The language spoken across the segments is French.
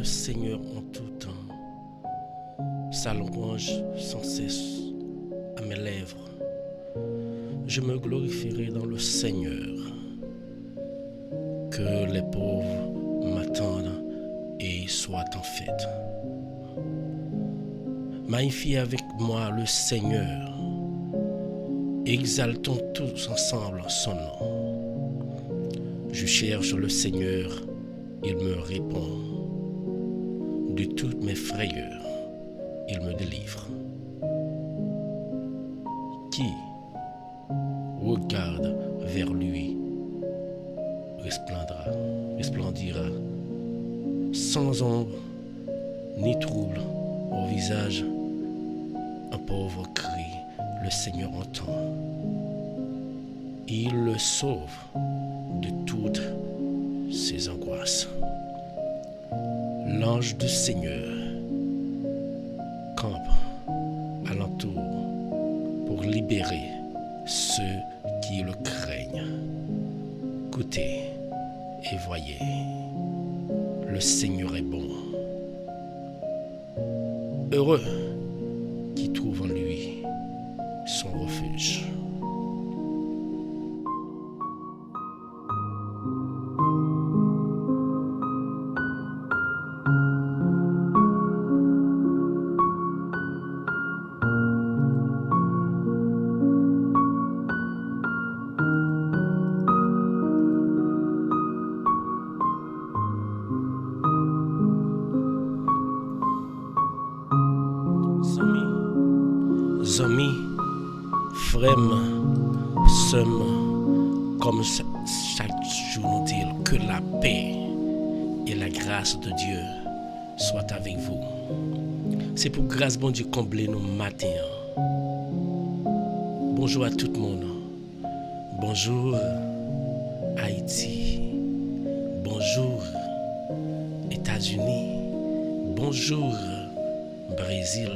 le Seigneur en tout temps. Sa louange sans cesse à mes lèvres. Je me glorifierai dans le Seigneur. Que les pauvres m'attendent et soient en fête. Magnifiez avec moi le Seigneur. Exaltons tous ensemble son nom. Je cherche le Seigneur, il me répond. De toutes mes frayeurs, il me délivre. Qui regarde vers lui resplendira, sans ombre ni trouble au visage. Un pauvre cri, le Seigneur entend. Il le sauve de toutes ses angoisses. L'ange du Seigneur campe alentour pour libérer ceux qui le craignent. Écoutez et voyez, le Seigneur est bon. Heureux qui trouve en lui son refuge. Amis, frères, sommes comme chaque jour nous dit que la paix et la grâce de Dieu soient avec vous. C'est pour grâce bon Dieu combler nos matins. Bonjour à tout le monde. Bonjour Haïti. Bonjour États-Unis. Bonjour Brésil.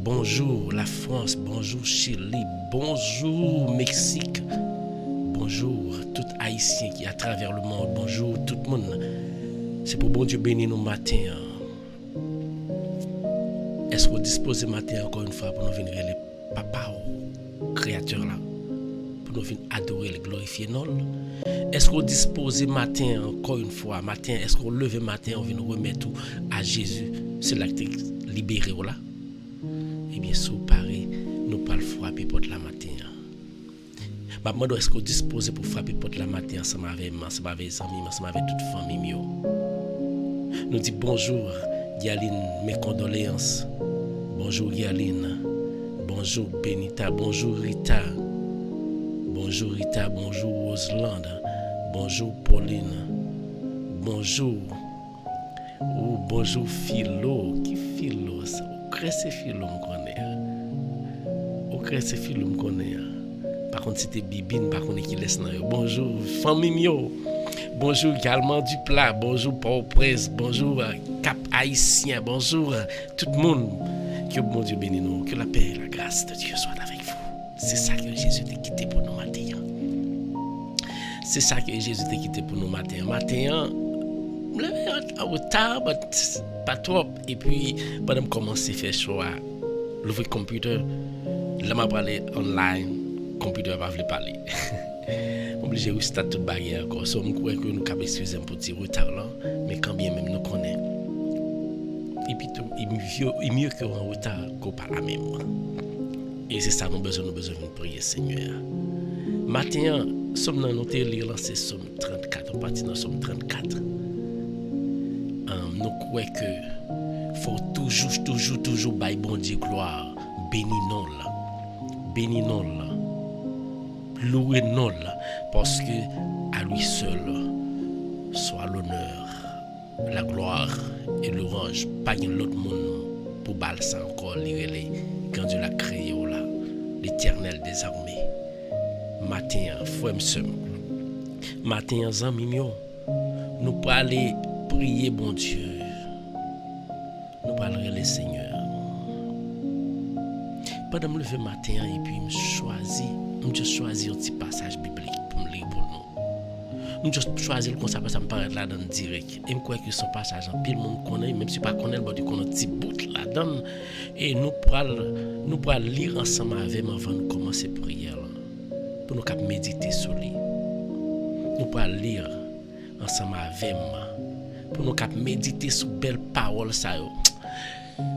Bonjour la France, bonjour Chili, bonjour Mexique, bonjour tout Haïtien qui est à travers le monde, bonjour tout le monde. C'est pour bon Dieu bénir nos matins. Est-ce que vous disposez matin encore une fois pour nous venir les papas créateurs là, pour nous venir adorer et glorifier nous? Est-ce que vous disposez matin encore une fois, matin, est-ce que vous levez matin, on vient nous remettre tout à Jésus, c'est là que tu es libéré là? Eh bien, si vous parlez, nous pas le frapper pour la matin. Je est-ce que vous disposez pour frapper pour la matin ensemble avec moi, ensemble avec les amis, ensemble avec toute la famille. Nous disons bonjour, Yaline, mes condoléances. Bonjour, Yaline. Bonjour, Benita. Bonjour, Rita. Bonjour, Rita. Bonjour, Roselande. Bonjour, Pauline. Bonjour. Oh, bonjour, Philo. Qui Philo ça? C'est Philo me connaît. C'est Philo me connaît. Par contre c'était Bibine, par contre qui laisse nan yo. Bonjour famille mio. Bonjour également du plat. Bonjour Port-au-Prince. Bonjour Cap Haïtien. Bonjour tout le monde. Que bon Dieu bénisse nous. Que la paix et la grâce de Dieu soient avec vous. C'est ça que Jésus t'a quitté pour nous matin. C'est ça que Jésus t'a quitté pour nous matin. Matin en retard, mais pas trop. Et puis, pendant que je commence à faire choix, l'ouvrir le computer, là, je parler online, le computer va pas parler. Je suis obligé de rester toute bagarre encore. So, je crois que nous avons excusé un petit retard là, mais quand bien même nous connaissons. Et puis, il est mieux qu'un retard qu'on parle même. Et c'est ça, nous avons besoin de prier, Seigneur. Matin, sommes dans notre lire là, c'est Somme 34, on partit dans Somme 34. Nous croyons que faut toujours bailler bon Dieu gloire, bénis-nous là, louez-nous là, parce que à lui seul soit l'honneur, la gloire et l'orange, pas un autre monde pour baller ça encore lire quand Dieu l'a créé là, l'Éternel des armées. Matin, frère m'sem, matin amis nous pour aller prier bon Dieu. Nous parlerons les Seigneurs. Pendant me lever matin et puis je choisis un petit passage biblique pour me lire pour nous. Nous juste choisir comme ça parce que ça me paraît là-dedans direct. Et je crois que son passage en pile monde connaît, même si pas connaît le bord qu'on a petit bout là-dedans. Et nous pourrons lire ensemble avec avant de commencer la prière. Pour nous méditer sur lui. Nous pourrons lire ensemble avec moi. Pour nous méditer sur belle parole ça yo.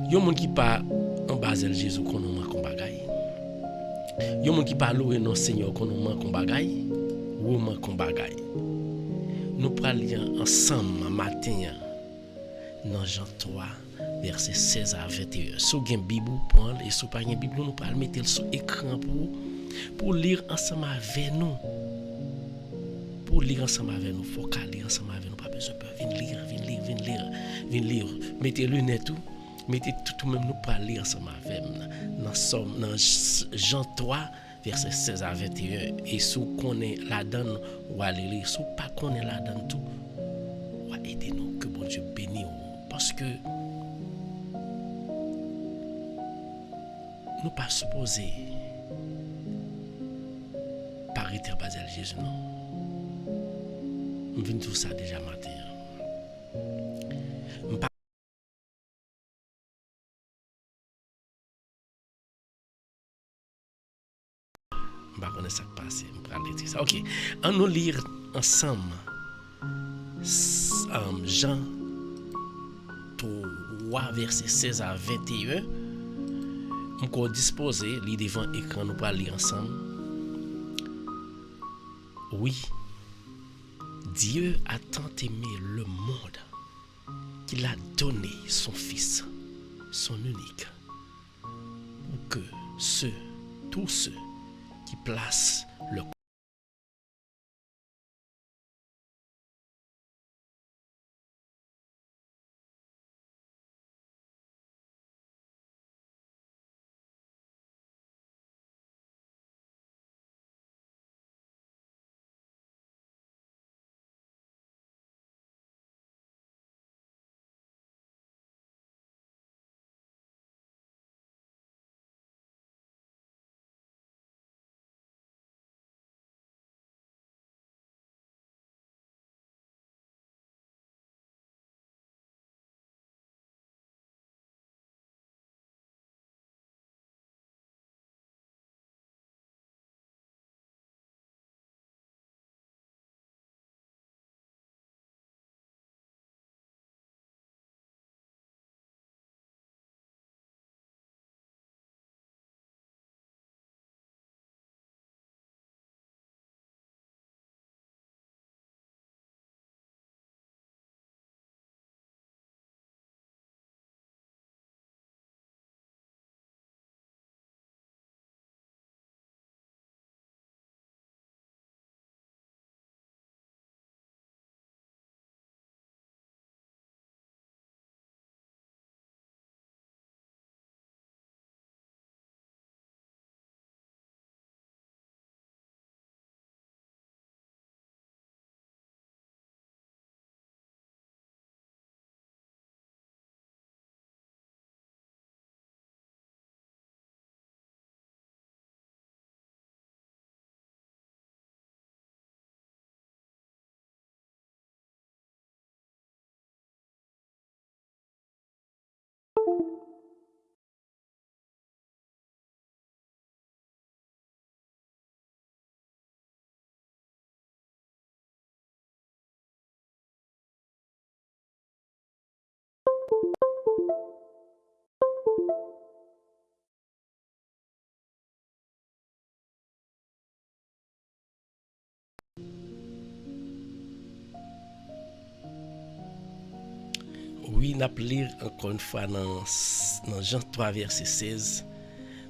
Yon moun qui pas en bas de Jésus qu'on nous manque bagay. Yon moun qui pas louer non Seigneur qu'on nous manque bagay. Ou manque bagay. Nous pourrons lire ensemble matin dans Jean 3 verset 16 à 21. Si vous avez une Bible, et si vous n'avez pas une Bible, nous pourrons mettre sur l'écran pour lire ensemble avec nous. Pour lire ensemble avec nous, il faut qu'à lire ensemble avec nous, pas besoin de peur. Viens lire. Mettez les lunettes, mettez tout même nous pour lire ensemble avec nous. Dans Jean 3, verset 16 à 21. Et si vous connaissez la donne, ou allez lire. Si vous ne connaissez pas la donne, tout, aidez-nous, que bon Dieu bénisse. Parce que nous ne pas supposés pariter à Basel Jésus, non. Je viens tout ça déjà matin. Je ne connais pas ce qui passe. Je vais ça. Ok. On nous lire ensemble Jean 3, verset 16 à 21. On va disposer, lire devant l'écran, nous allons lire ensemble. Oui, Dieu a tant aimé le monde qu'il a donné son Fils, son unique, pour que tous ceux qui placent le Oui, nous allons lire encore une fois dans Jean 3, verset 16.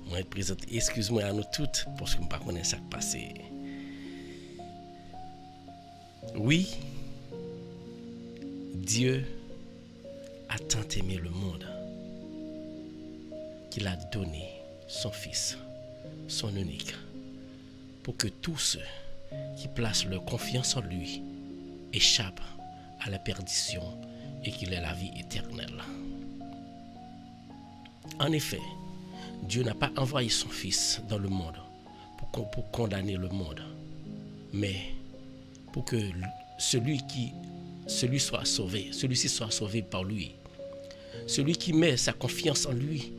Moi, je présente, excuse-moi à nous toutes, parce que je ne connais pas ce qui passe. Oui, Dieu a tant aimé le monde qu'il a donné son Fils, son unique, pour que tous ceux qui placent leur confiance en lui échappent à la perdition et qu'il ait la vie éternelle. En effet, Dieu n'a pas envoyé son Fils dans le monde pour condamner le monde, mais pour que celui soit sauvé, celui-ci soit sauvé par lui. Celui qui met sa confiance en lui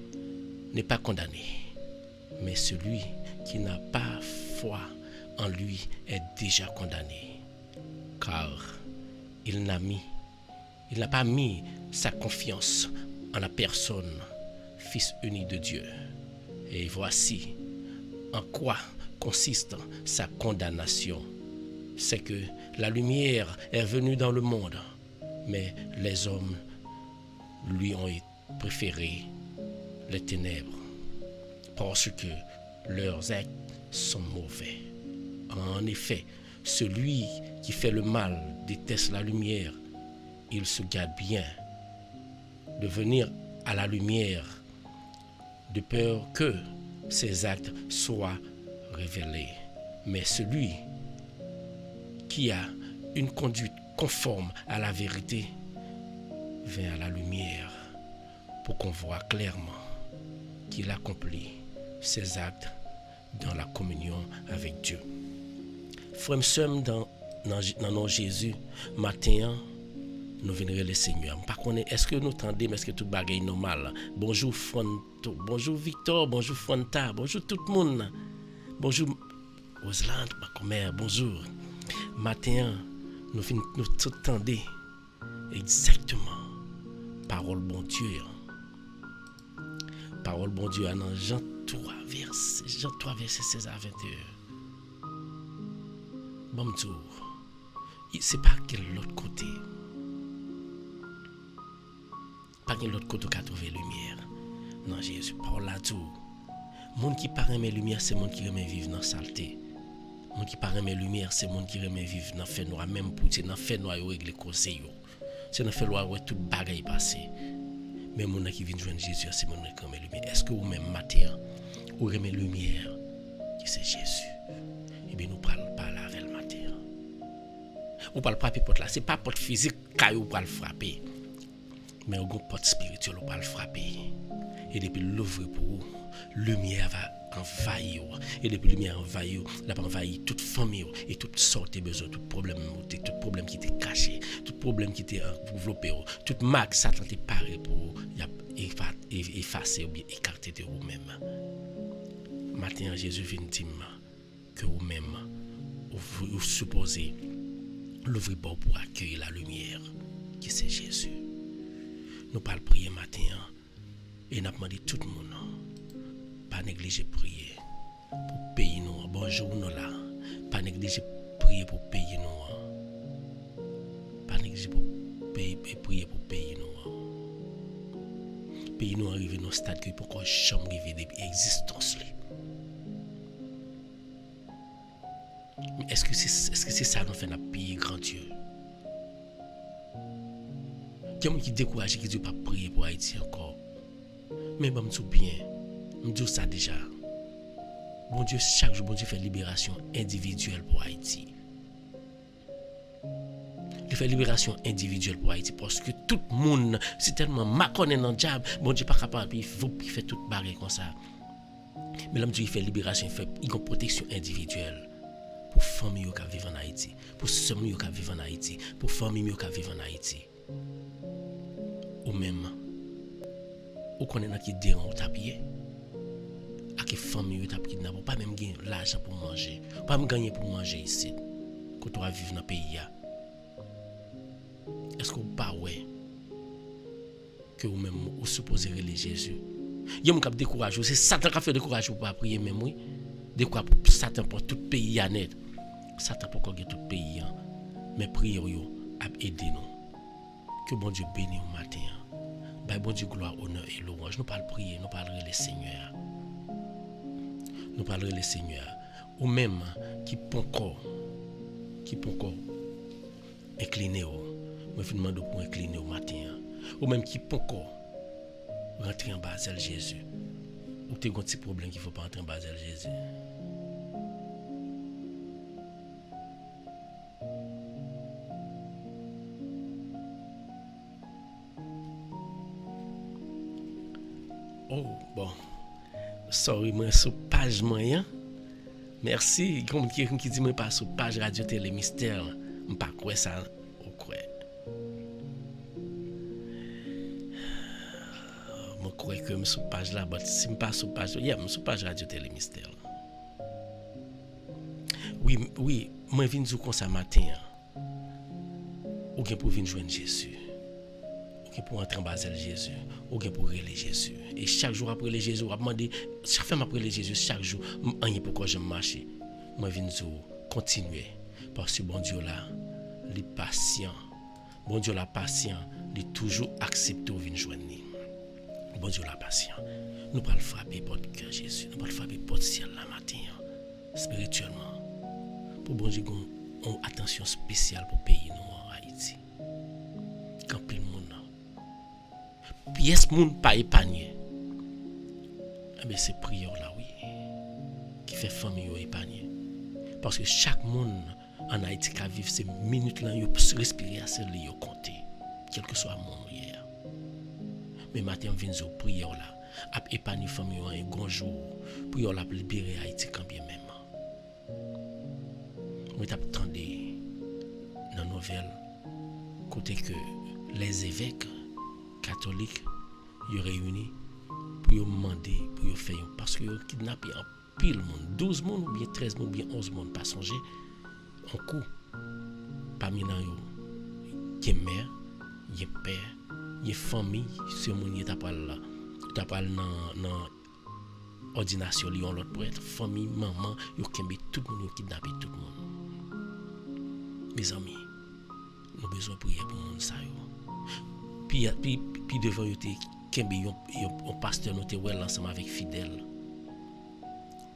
n'est pas condamné, mais celui qui n'a pas foi en lui est déjà condamné, car il n'a pas mis sa confiance en la personne, Fils unique de Dieu. Et voici en quoi consiste sa condamnation. C'est que la lumière est venue dans le monde, mais les hommes lui ont préféré les ténèbres, parce que leurs actes sont mauvais. En effet, celui qui fait le mal déteste la lumière. Il se garde bien de venir à la lumière, de peur que ses actes soient révélés. Mais celui qui a une conduite conforme à la vérité vient à la lumière pour qu'on voit clairement qu'il accomplit ses actes dans la communion avec Dieu. Frères et sœurs, dans nom Jésus, matin, nous vénérer le Seigneur. Par contre, est-ce que nous entendons, est-ce que tout bagaille normal? Bonjour Fonto, bonjour Victor, bonjour Fonta, bonjour tout le monde. Bonjour Roseland, ma mère, bonjour. Matin, nous entendons exactement parole bon Dieu. Parole bon Dieu dans Jean 3, verset 16 à 21. Bon tour. C'est pas quel l'autre côté. Pas quel l'autre côté qui a trouvé lumière. Non, Jésus parle là tout. Monde qui parle mes lumières, c'est monde qui remet vivre dans saleté. Monde qui parle mes lumières, c'est monde qui remet vivre dans fait noir, même pour c'est dans fait noir régler conseil. C'est dans fait noir où tout bagaille passé. Mais monde qui vient joindre Jésus, c'est monde qui remet lumière. Est-ce que vous même matin ou remet lumière qui c'est Jésus? Eh bien nous parlons pas là avec le matin. Ou parle pas porte là, c'est pas porte physique caillou pour le frapper. Mais au porte spirituelle pour le frapper. Et depuis l'ouvrir pour vous, lumière va envahir. Et depuis lumière envahir, la va envahir toute famille et toute sorte de besoin, tout problème qui était caché, tout problème qui était développé, toute marque Satan était paré pour effacer ou bien écarter de vous-même. Maintenant Jésus vient dire que vous-même vous supposez l'ouvrir pour accueillir la lumière qui c'est Jésus. Nous parlons prier matin et nous demandons tout le monde pas négliger prier pour payer nous. Bonjour nous là. Pas négliger prier pour payer nous. Pas négliger pour prier pour payer nous. Payer nous arriver dans stade que pour qu'on chambre arriver depuis existence là. Mais est-ce que c'est ça nous fait notre pays grand Dieu? Quelqu'un qui décourage qui dit pas prier pour Haïti encore. Mais bon, tout bien. Je dis ça déjà. Bon Dieu, chaque jour, bon Dieu fait libération individuelle pour Haïti. Il fait libération individuelle pour Haïti parce que tout le monde, c'est tellement maconné dans le diable, bon Dieu pas capable, il fait tout barrer comme ça. Mais l'homme Dieu, il fait libération, il a une protection individuelle pour les familles qui vivent en Haïti, pour ceux qui vivent en Haïti, pour les familles qui vivent en Haïti. Ou même, ou qu'on est qui dérange ou tapé. À quelle famille tu as kidnappé, pas même gagner l'argent pour manger, pas même gagner pour manger ici, quand tu vas vivre dans le pays. Est-ce que vous ne savez pas que vous-même vous supposez relier Jésus? Il y a des gens qui découragent, c'est Satan qui fait décourager pour ne pas prier même, oui. Décourage pour Satan pour tout le pays à net. Satan pour tout le pays. Mais priez a aidé nous. Que bon Dieu bénisse au matin. Ben bon Dieu gloire, honneur et louange. Nous parlons prier, nous parlons les Seigneur. Nous parlerons les Seigneur, ou même qui peut encore incliner, moi je demande pour incliner au matin, ou même qui peut encore rentrer en bas de Jésus, ou tu as un petit problème qu'il ne faut pas rentrer en bas de Jésus. Oh, bon. Sorry, moi sur page moyen. Merci. Comme qui dit moi pas sur page Radio Télé Mystère. M'pas quoi ça ou quoi. Je crois que je suis sur page là, mais si je ne suis pas sur page, je suis sur page Radio Télé Mystère. Oui, moi je viens comme ça matin. Ou bien pour venir joindre Jésus. Ou bien pour entrer en bas de Jésus. Ou bien pour relayer Jésus. Et chaque jour après les Jésus, je demande, chaque fois après les Jésus, chaque jour, rien pourquoi je marche. Moi je viens continuer. Parce que bon Dieu là, il est patient. Bon Dieu là patient, il est toujours accepté de venir joindre. Bon Dieu la patient. Nous pas le frapper porte cœur Jésus, nous pas le frapper porte ciel la matin spirituellement. Pour bon Dieu une attention spéciale pour pays nous en Haïti. Quand pile monde. Pièce monde pas épargné. Eh bien c'est prière là oui qui fait famille épargné. Parce que chaque monde en Haïti qui vivre ces minutes là yo respirer à celle yo compter quel que soit mon hier. Mais matin vient zo prière là a épargner famille un grand jour pour la libérer Haïti quand bien même. Moi t'attendais dans nouvelle côté que les évêques catholiques yo réunis pour demander pour faire parce que yo kidnappé en pile monde 12 monde ou bien 13 monde ou bien 11 monde pas songer en coup parmi nan yo qui mère y père y famille ce monde t'a parle dans ordination li on l'autre pour être famille maman yo kembe tout le monde yo kidnappé tout le monde. Mes amis, nous besoin prier pour monde ça yo. Puis devant yo te kembe yon pasteur nous te well ensemble avec fidèle.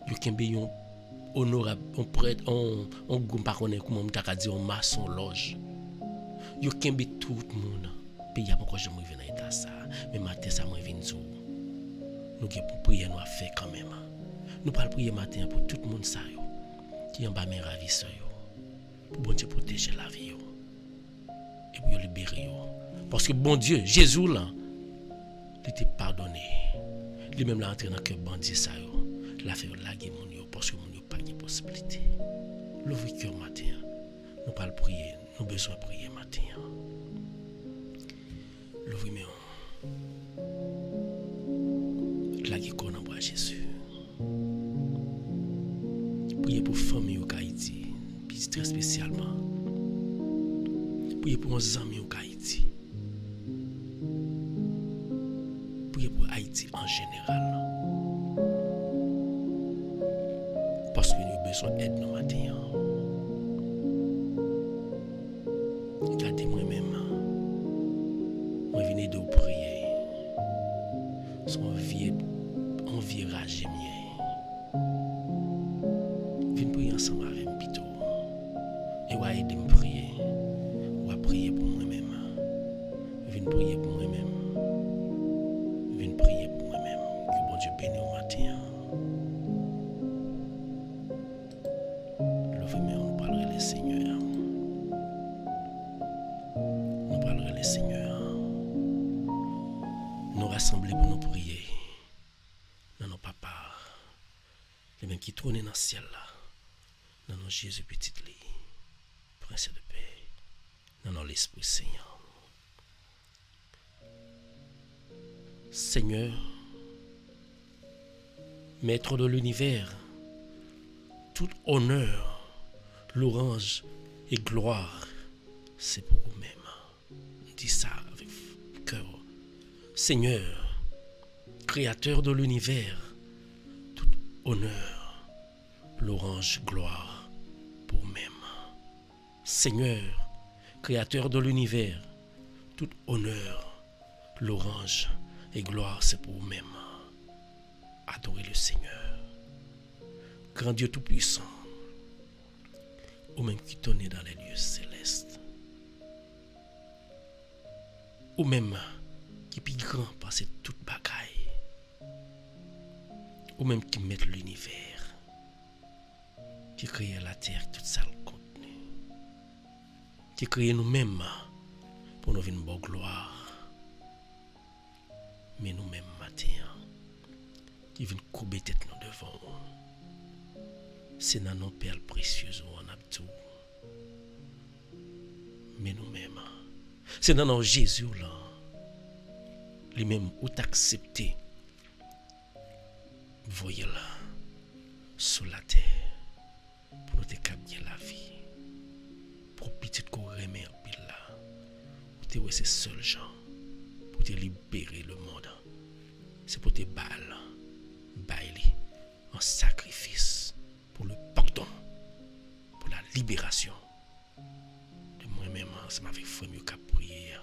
Yo kembe yon honorable on prêtre on goum pas connait comment m'ta ka dire on maçon loge. Yo kembe tout le monde. Puis y a pourquoi je me reviens dans état ça. Mais matin ça me vient zo. Nous qui pour prier nous a fait quand même. Nous pas prier matin pour tout le monde ça yo. Qui en bas mes ravisseurs yo. Pour bon Dieu protéger la vie yo. Et pour libérer yo. Parce que bon Dieu, Jésus là, il était pardonné. Lui même là entré dans cœur bandit ça yo. La fait laguer mon yo parce que mon yo pas de possibilité. L'ouvrir cœur matin. Nous pas le prier, nous besoin prier matin. L'ouvrir mais laguer corps dans bois Jésus. Prier pour famille au Haïti, puis très spécialement. Prier pour nos amis au Haïti. Prier pour Haïti en général. Parce que nous avons besoin d'aide nos matins. Regardez moi-même. Moi, je viens de prier. Son vieux rage mien. Viens prier ensemble avec moi plutôt. Et va aider me prier. Va prier pour moi-même. Viens prier pour moi-même. Viens prier pour moi-même. Que bon Dieu bénisse au matin. Nous parlerons les Seigneurs. Nous parlerons les Seigneurs. Nous rassembler pour nous prier. Dans nos papas. Les mêmes qui trônent dans le ciel là. Dans nos Jésus petit lit. Prince de paix. Dans nos l'Esprit Seigneur. Seigneur, Maître de l'univers, tout honneur, louange et gloire, c'est pour vous-même. Dis ça avec cœur. Seigneur, Créateur de l'univers, tout honneur, louange, gloire pour vous-même. Seigneur, Créateur de l'univers, tout honneur, louange et gloire, c'est pour vous-même. Adorez le Seigneur. Grand Dieu Tout-Puissant, ou même qui tourne dans les lieux célestes, ou même qui plus grand parce toute bagaille, ou même qui met l'univers, qui crée la terre toute ça le contenu, qui crée nous-mêmes pour nous venir bonne gloire, mais nous-mêmes matin, qui viennent couper tête nous devant. C'est dans nos perles précieuses où on a tout. mais nous-mêmes. C'est dans notre Jésus là, lui-même, où t'accepter, voyez là, sur la terre, pour nous te capter la vie, pour petit qu'on remet en pile là, pour te ouais, c'est seul gens, pour te libérer le monde, c'est pour te bailler en sacrifice, pour le pardon, pour la libération. De moi-même, ça m'avait fait mieux qu'à prier.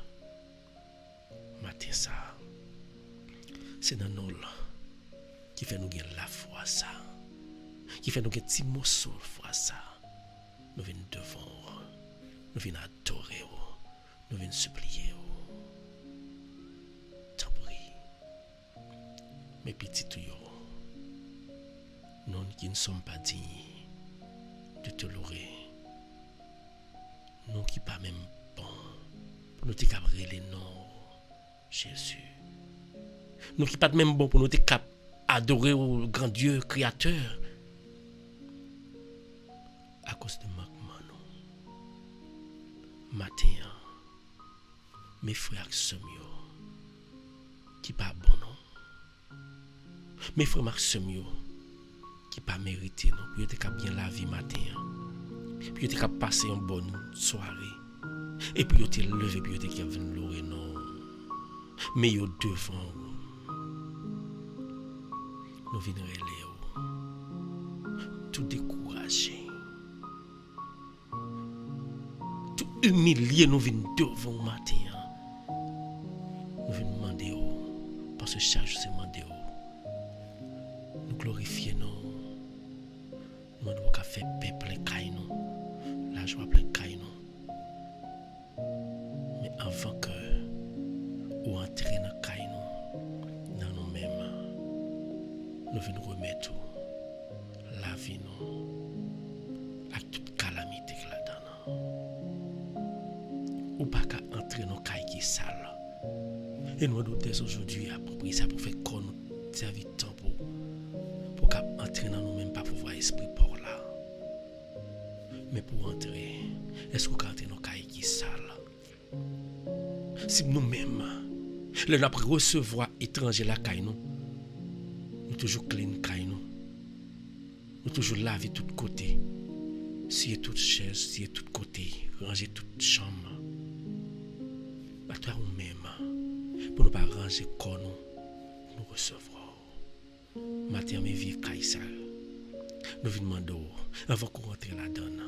Matin ça, c'est dans nous là qui fait nous gagner la foi ça, qui fait nous gagner petit morceau de foi ça. Nous venons devant, nous venons adorer, nous venons supplier. T'en prie, mes petits tuyaux, nous qui ne sommes pas dignes de te louer, nous qui pas même bon pour nous te cabrer les noms, Jésus. Nous qui pas même bon pour nous te adorer au grand Dieu créateur à cause de manquement nous. Matin, mes frères sœurs qui pas bon non. Mes frères sœurs qui pas mérité non. Puis te bien la vie matin. Puis te passer une bonne soirée. Et puis te lever puis te venir louer non. Mais yo devant nous venons tout décourager, tout humilier, nous venons devant matin. Nous venons demander, parce que chaque jour c'est demander, nous glorifier nous, nous devons faire paix plein caille nous, la joie plein caille nous. Mais avant que ou entrer dans caille nous, dans nous-mêmes, nous venons remettre la vie nous avec toute calamité que là-dedans. Ou pas qu'à entrer dans caille qui est sale. Et nous devons dès aujourd'hui approprier ça pour faire qu'on nous serve temps pour qu'à entrer dans nous-mêmes, pas pouvoir esprit pour là. Mais pour entrer, est-ce qu'on peut entrer dans caille qui est sale? Si nous-mêmes, le n'a pas recevoir étranger la caille nous toujours clean caille nous toujours laver tout côté, scier toute chaise, scier tout côté, ranger toute chambre. À toi ou même, pour ne pas ranger corps nous recevrons. Matin mes vies caille ça. Nous venons demander avant qu'on rentre là-dedans.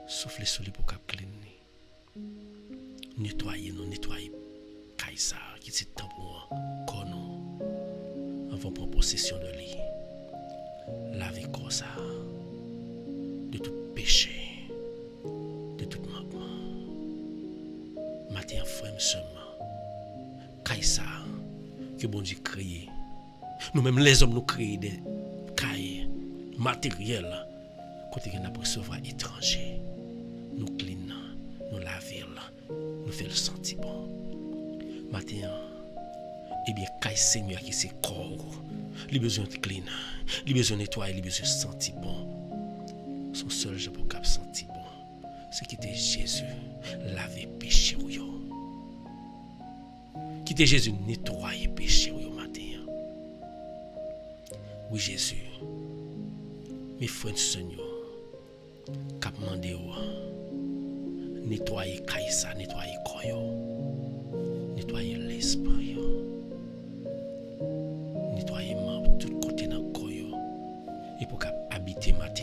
Soufflez sur les pour cap clean. Nettoyer caille ça, qui c'est temps pour corps nous. Avant prendre possession de lui, laver comme ça, de tout péché, de tout manquement. Matin, frère, seulement, caille ça, que bon Dieu créé. Nous-mêmes, les hommes, nous créons des cailles matérielles, côté que nous avons recevoir étranger. Nous clean, nous laver, nous faisons le sentir bon. Matin, eh bien, caille Seigneur qui c'est corps, il a besoin de clean, il a besoin de nettoyer, il a besoin de sentir bon. Son seul job pour cap sentir bon, c'est quitter Jésus, laver péché ou yo. Quitter Jésus, nettoyer péché ou yo matin. Oui Jésus, mes frères Seigneur, cap mandé ou nettoyer caille ça, nettoyer corps yo, nettoyer l'esprit yo. Tout côté dans le corps et pour habiter matin.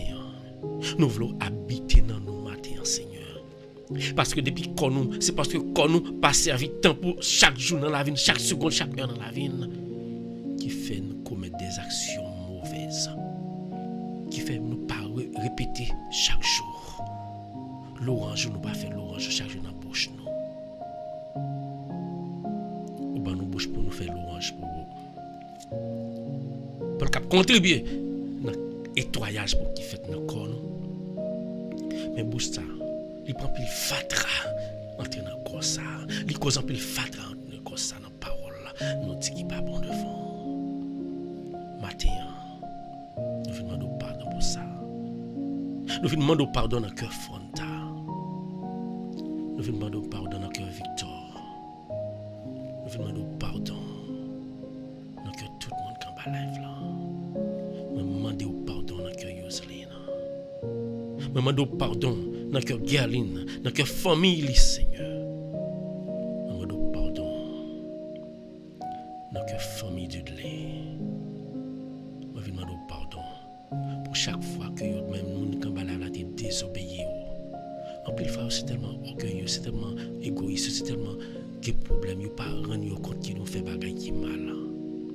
Nous voulons habiter dans nos matins, Seigneur. Parce que depuis qu'on nous, c'est parce que qu'on nous pas servi temps pour chaque jour dans la vie, chaque seconde, chaque heure dans la vie, qui fait nous commettre des actions mauvaises, qui fait nous pas répéter chaque jour. L'orange, nous pas faire l'orange chaque jour dans la bouche nous. Ou ben nous bouche pour nous faire l'orange pour contribuer dans le nettoyage pour qui fait nos corps. Mais bouche ça, il prend plus fatra entre dans le corps ça, il cause plus fatra entre dans le corps ça dans la parole, nous dit qui pas bon devant. Matin, nous venons demander pardon pour ça. Nous venons demander pardon dans le cœur frontal. Nous venons demander pardon dans le cœur Victor. Nous venons demander pardon dans le cœur tout le monde qui est en live là. Nous demandons pardon dans le cœur Yoseline. Nous demandons pardon dans le cœur Gerline, dans le cœur famille, Seigneur. Nous demandons pardon dans le cœur famille du lait. Nous demandons pardon pour chaque fois que même nous qui sommes désobéis. En plus, c'est tellement orgueilleux, c'est tellement égoïste, c'est tellement des problèmes. Nous ne pas rendre compte que nous faisons des choses qui mal. Nous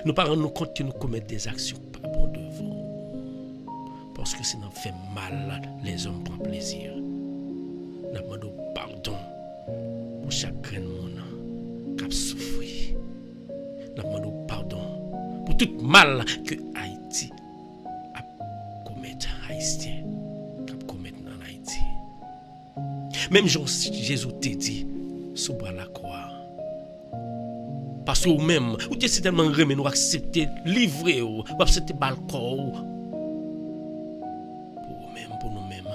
ne pas rendre compte que nous commettons des actions pas bonnes devant. Parce que si nous faisons mal, les hommes prennent plaisir. Nous demandons pardon pour chaque grain de monde qui a souffert. Nous demandons pardon pour tout mal que Haïti a commis, Haïtien. Même Jésus t'a dit, sous la croix. Parce que vous-même, vous êtes tellement remis, nous accepter, livrer, vous accepter le corps. Pour vous-même, pour nous-mêmes.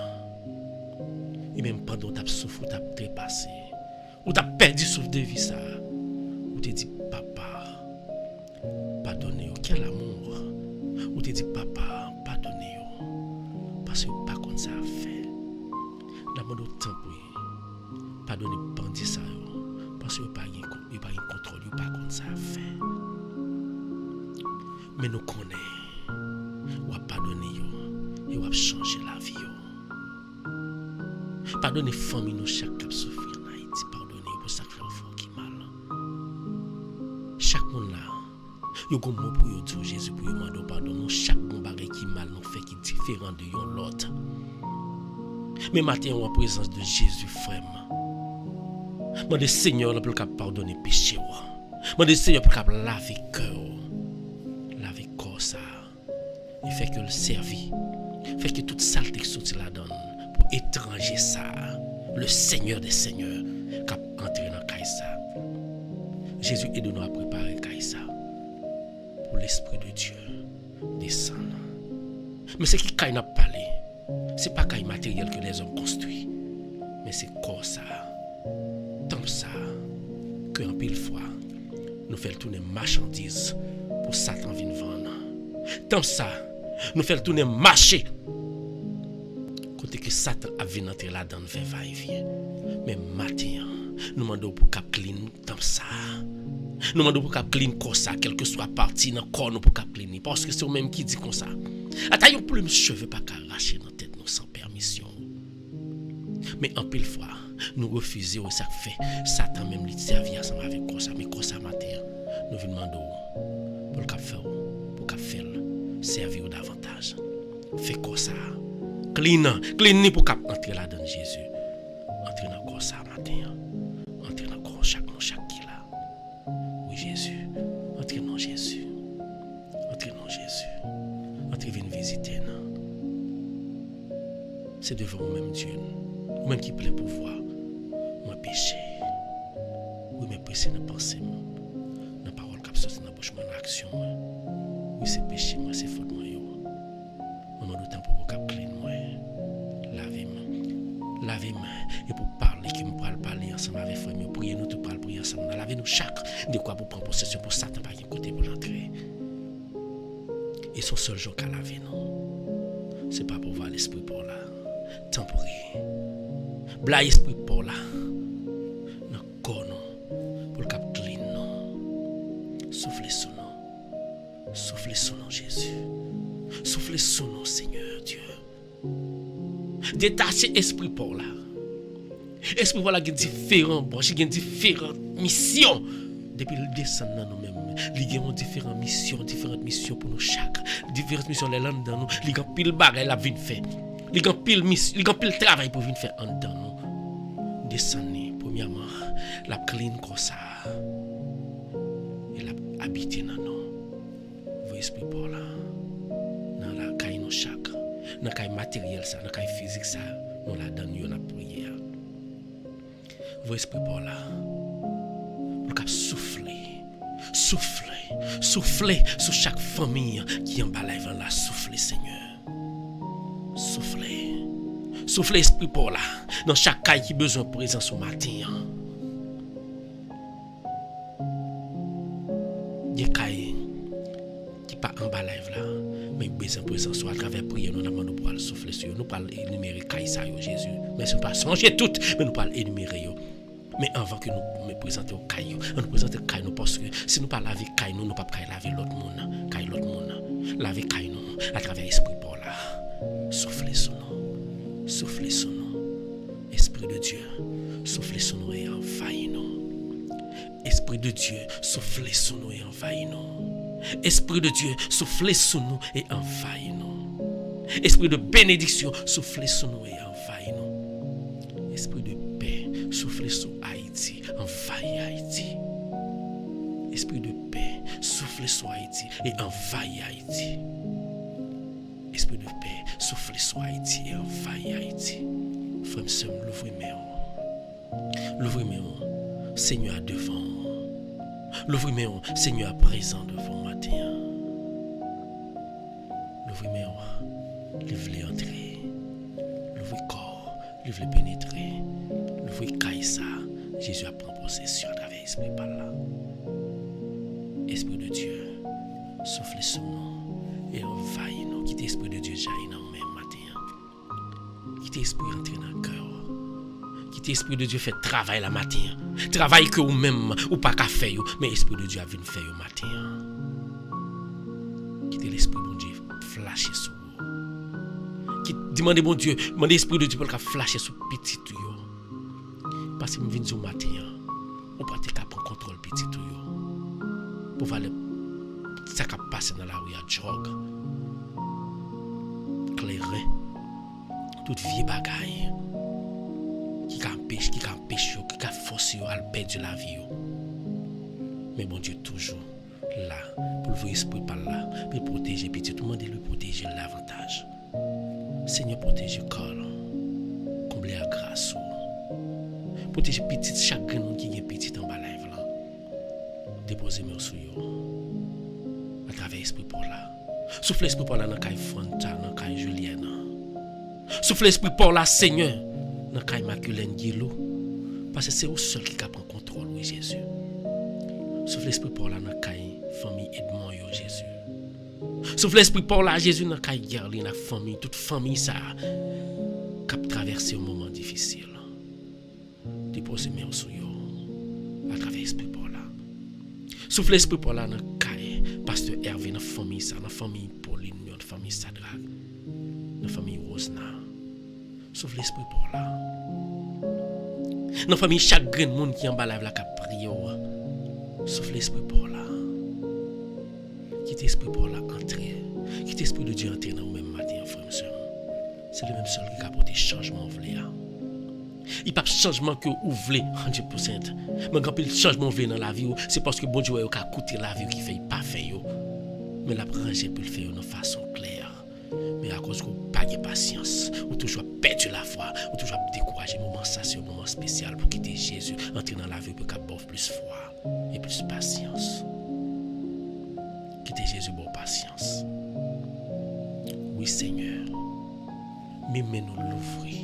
Et même pendant que vous avez souffert, vous avez trépassé. Vous avez perdu souffle de vie, ça. Vous avez dit, papa, pardonnez-vous. Quel amour. Vous avez dit, papa, pardonnez-vous. Parce que vous n'avez pas comme ça à faire. D'abord, temps pour pardonner bandit ça parce que pas de contrôle, pas comme ça à faire. Mais nous connaissons, ou pardonner et ou changer la vie. Pardonner famille nous chaque cap souffrir en Haïti, pardonner pour chaque enfant qui mal. Chaque monde là, yo gon mot pour yo dire Jésus pour yo demander pardon, nous chaque bon bagay qui mal nous fait qui différent de yon l'autre. Mais matin, en présence de Jésus, frère, demandez Seigneur pour qu'il pardonne péché. Demandez Seigneur pour qu'il lave cœur. Lave corps ça. Il fait que le servir. Fait que toute saleté qui sortit là-dedans pour étranger ça. Le Seigneur des Seigneurs qui a entré dans Kaïsa. Jésus aide-nous à préparer Kaïsa pour l'Esprit de Dieu descendre. Mais ce qui Kaï n'a parlé. Ce n'est pas qu'un matériel que les hommes construisent, mais c'est comme ça, tant ça, qu'en pile fois, nous faisons tourner marchandises pour Satan venir vendre. Tant ça, nous faisons tourner marché, côté que Satan a venu entrer là-dedans, nous faisons va-et-vient. Mais matin, nous demandons pour qu'il clean tant ça. Nous demandons pour qu'il clean comme ça, quelle que soit partie dans le corps, nous pour qu'il clean. Parce que c'est eux-mêmes qui dit comme ça. Attends, pour les cheveux pas arracher dans la tête sans permission. Mais en pile fois, nous refusons ça fait Satan même lui servir ensemble avec ça. Mais comme ça matin, nous lui demandons pour qu'il fasse servir davantage. Fait comme ça. Clean pour qu'il entre là dans Jésus. Entre dans comme ça matin. Entre dans comme chaque qui là. Oui Jésus. Entre dans Jésus. Entre dans Jésus. Entre venir visiter nous. C'est devant vous-même Dieu, vous-même qui plein pouvoir, moi péché. Oui, mais péché dans pensée, dans la parole qui sorti dans la bouche, dans l'action. Oui, c'est péché, moi, c'est faute, moi. Maman, d'autant pour vous clean, moi. Lavez-moi. Et pour parler, qui me parler ensemble avec frère, priez nous, tout prier ensemble. Lavez-nous chaque de quoi pour prendre possession pour Satan, par côté pour l'entrée. Et son seul jour qu'à laver, non. C'est pas pour voir l'esprit pour là. Temporaire. Bla esprit pour là. Dans corps pour le cap clean non. Soufflez son nom. Soufflez son nom Jésus. Soufflez son nom Seigneur Dieu. Détachez esprit pour là. Esprit pour là qui est différent, branché qui a différentes missions. Depuis le descend dans nous-mêmes. Il y a différentes missions pour nous chaque. Différentes missions les landes dans nous. Il y a pile bagaille la vie fait. Il y a pile travail pour venir faire en dedans nous. Descendre premièrement la clean comme ça. Et la habiter dans nous. Vous esprit pour là. Dans la caille nous chaque. Dans la caille matériel ça, dans la caille physique ça, nous la donne la prière. Vous esprit pour là. Pour qu'à souffler sur chaque famille qui est en bas là, souffler Seigneur. Souffle esprit pour là. Dans chaque caille qui a besoin de présence au matin. Des cailles qui pas en bas live là. Mais besoin de présence à travers prière. Nous demandons pour aller souffler sur eux. Nous parlons énumérer cailles ça, Jésus. Mais ce n'est pas changer tout. Mais nous parlons énumérer. Mais avant que nous me présenter au caillou, nous présenter caillou nous parce que si nous pas laver caillou nous pas laver l'autre monde, caillou l'autre monde, laver caillou nous à travers l'esprit pour là. Soufflez sur nous, soufflez sur nous, esprit de Dieu, soufflez sur nous et envahis nous. Esprit de Dieu, soufflez sur nous et envahis nous. Esprit de Dieu, soufflez sur nous et envahis nous. Esprit de bénédiction, soufflez sur nous et envahis nous. Esprit de paix, soufflez sur Haïti, envahis Haïti. Esprit de paix, soufflez sur Haïti et envahis Haïti. Esprit de paix, soufflez sur Haïti et envahis Haïti. Frère, sœur, l'ouvrez-moi. Seigneur devant. L'ouvrez-moi, Seigneur présent devant matin. L'ouvrez-moi, livre-les entrer. L'ouvrez corps, livre-les pénétrer. L'ouvrez caïssa. Jésus a pris possession à travers l'esprit par là. Esprit de Dieu, soufflez sur nous et envahis-nous. Quittez l'esprit de Dieu jaillit dans nous même matin. Quittez l'esprit entrer dans le cœur. Quittez l'esprit de Dieu fait travail la matin. Travail que vous même ou pas qu'à faire, mais l'esprit de Dieu a venu faire au matin. Quittez l'esprit de Dieu flasher sur vous. Demandez bon Dieu, demandez l'esprit de Dieu pour qu'il flasher sur petit tout. Parce que je viens au matin, on peut être capable de contrôler petit tout. Pour voir ça qui passe dans la rue à jog. Clairin, toute vieille bagaille. Qui empêche, qui force à perdre la vie. Mais bon Dieu toujours là pour le esprit par là, pour protéger petit tout le monde et le protéger l'avantage. Seigneur protège le corps, comblez la grâce. Protège petit chaque monde qui est petit en bas live là. Déposez-moi sur vous à travers l'esprit pour là. Souffle l'esprit pour là dans caille Fronta, dans caille Julienne. Souffle l'esprit pour là Seigneur. Dans caille Maculène Guilo. Parce que c'est au seul qui prend contrôle, oui, Jésus. Souffle l'esprit pour là dans caille famille Edmond, yo, Jésus. Souffle l'esprit pour là, Jésus, dans caille Gerline, la famille, toute famille, ça, qui a traversé un moment difficile. Déposez-moi sur yo, à travers l'esprit pour là. Souffle l'esprit pour là dans caille Pasteur Hervé, dans famille, ça, dans famille Pauline, dans famille Sadrach, dans famille Rosna. Souffle l'esprit pour là. Dans la famille, chaque grand monde qui est en bas live là qui a prié. Souffle l'esprit pour là. Quitte l'esprit pour là, entrer. Quitte l'esprit de Dieu entrer dans le même matin, frère et soeur. C'est le même seul qui a apporté changement. Il n'y a pas de changement que vous voulez, 100%. Mais quand il changement dans la vie, c'est parce que bon Dieu a coûté la vie qui fait pas faire. Mais la branche peut le faire de façon claire. Mais à cause que vous n'avez pas de patience, vous toujours perdu la foi, vous toujours découragé. Moment ça, c'est un moment spécial pour quitter Jésus, entrer dans la vie pour qu'il ait plus foi et plus patience. Quitter Jésus, bon patience. Oui, Seigneur, mais nous l'ouvrir.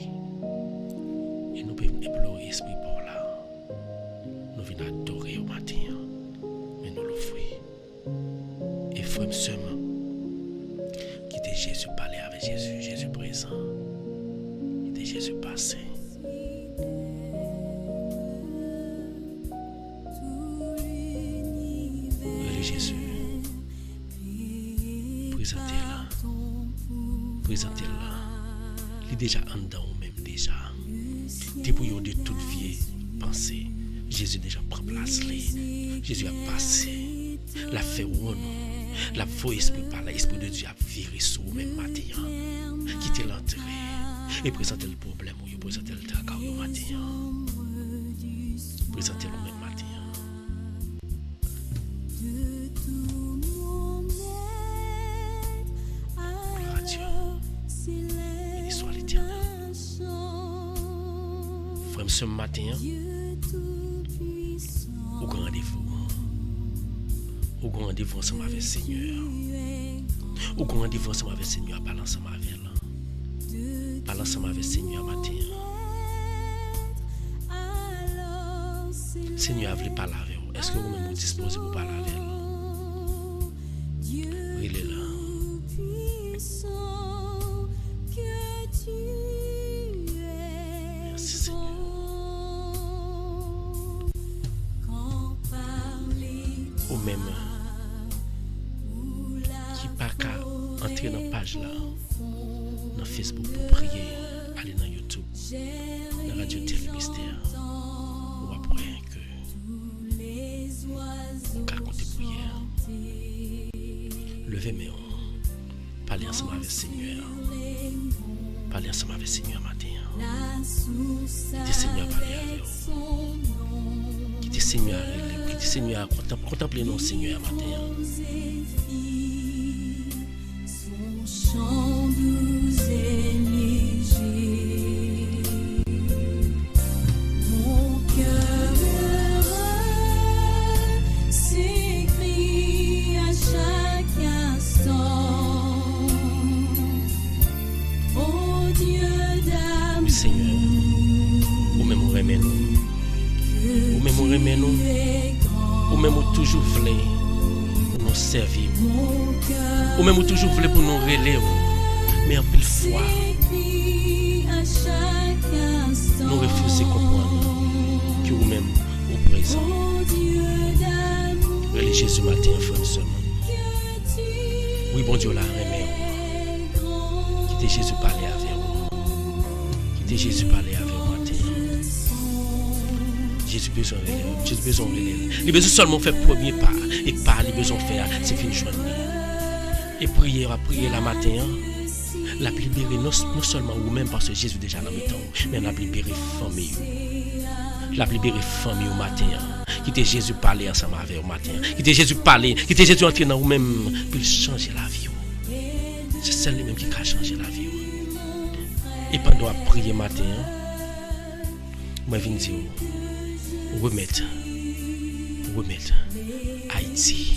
Et nous pouvons déplorer l'esprit pour là. Nous venons adorer au matin, mais nous l'ouvrir. Et frère, seulement. Jésus parler avec Jésus, Jésus présent. Il était Jésus passé. Oui, Jésus. Présentez-la. Présentez-la. Il est déjà en dedans ou même déjà. Dépouillons de toute vieille pensée. Jésus déjà prend place. Jésus a passé. La fait ou non. La voix esprit par l'esprit de Dieu a viré sur vous même matin. Quittez l'entrée et présentez le problème ou présentez le tracas au matin. Présentez le même matin. Gloire à Dieu. Béni soit l'Éternel. Frère, ce matin, au grand rendez-vous. Au grand rendez-vous ensemble avec le Seigneur. Au grand rendez-vous ensemble avec le Seigneur, parler ensemble avec elle. Parle ensemble avec Seigneur matin. Seigneur a voulu parler avec vous. Est-ce que vous-même vous disposez pour parler avec elle? Il est là. Merci Seigneur. Ou même qui pas qu'à entrer dans la page là, dans Facebook pour prier, aller dans YouTube, dans Radio Télé Mystère. Ou après que on peut compter prière. Levez mes mains. Parlez ensemble avec le Seigneur. Parlez ensemble avec le Seigneur matin. Quittez Seigneur parler avec vous. Quittez Seigneur, quittez Seigneur, contemplez nos Seigneur matin. Chant doux et léger, mon cœur heureux s'écrie à chaque instant. Oh Dieu d'amour, Oui Seigneur, vous-même vous remet nous. Vous-même vous remet nous. Vous-même vous toujours voulez pour nous servir. Ou même toujours voulez pour nous relever, mais en pile fois, nous refusons de comprendre que vous-même vous présent. Relais Jésus matin, frère seulement. Oui, bon Dieu, la remet. Quittez Jésus parler avec vous. Quittez Jésus parler avec vous matin. Jésus besoin de relève. Jésus besoin de relève. Il besoin seulement faire premier pas. Et pas, il besoin de faire, c'est fini joindre. Et prier à prier la matin, la libérer non seulement vous-même parce que Jésus déjà dans le temps, mais la libérer famille. La libérer famille au matin. Quittez Jésus parler ensemble avec au matin. Quittez Jésus parler, quittez Jésus entrer dans vous-même pour changer la vie. C'est celle-là même qui a changé la vie. Et pendant à prier matin, moi je viens dire remettre Haïti.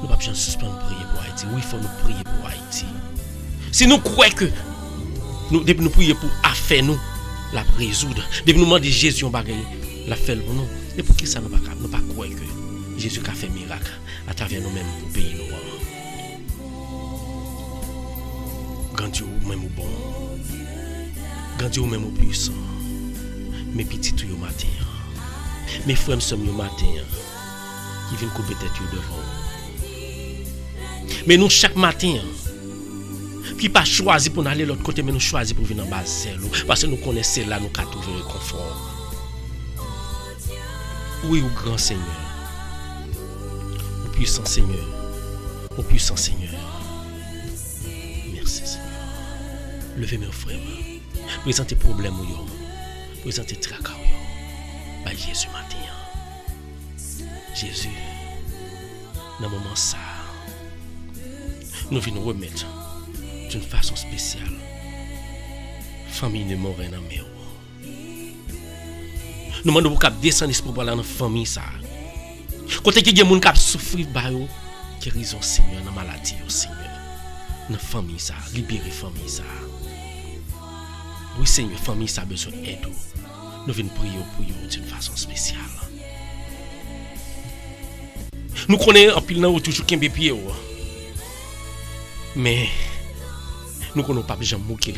Nous ne pouvons pas suspendre prier pour Haïti. Oui, il faut nous prier pour Haïti. Si nous croyons que nous prions pour affaire nous, la résoudre. Depuis nous demander Jésus, on va la faire pour nous. Et pour qui ça nous ne pouvons pas croire que Jésus a fait miracle à travers nous-mêmes pour payer nous. Grand Dieu, même au bon. Grand Dieu, même au puissant. Mes petits tout au matin. Mes frères sommes au matin. Qui viennent couper tête devant. Mais nous, chaque matin, qui pas choisi pour aller de l'autre côté, mais nous choisissons pour venir en bas de parce que nous connaissons là, nous avons trouvé le confort. Oui, au grand Seigneur, au puissant Seigneur, au puissant Seigneur. Merci Seigneur. Levez mes frères, présentez problème, présentez tracas, par Jésus matin. Jésus, dans le moment ça, nous venons remettre d'une façon spéciale. Famille de mort en mer. Nous demandons pour descendre pour parler dans la famille ça. Quand il y a des gens qui souffrent de guérison Seigneur dans la maladie Seigneur. Dans la famille ça, libérer la famille ça. Oui Seigneur, la famille ça a besoin d'aide. Nous venons prier pour eux d'une façon spéciale. Nous connaissons en pile toujours qu'un pied. Mais nous ne connaissons pas gens qui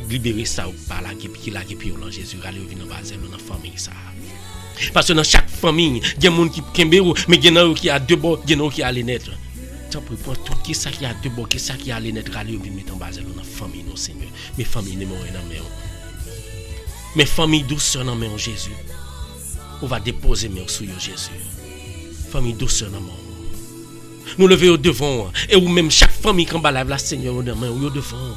libérer ça ou pas là qui là qui puis en Jésus aller venir dans base dans famille ça. Parce que dans chaque famille, il y a des gens qui kembero mais il y en a qui a deux bords, il y en a qui a les net. Ça pour prendre tout qui ça qui a deux bords, qui ça qui a les net aller venir mettre en base dans famille non Seigneur. Mes familles ne mourir dans main. Mes familles douceur dans main Jésus. On va déposer main sur Jésus. Famille douceur dans main. Nous lever au devant et ou même chaque famille quand balave la Seigneur au devant ou au devant.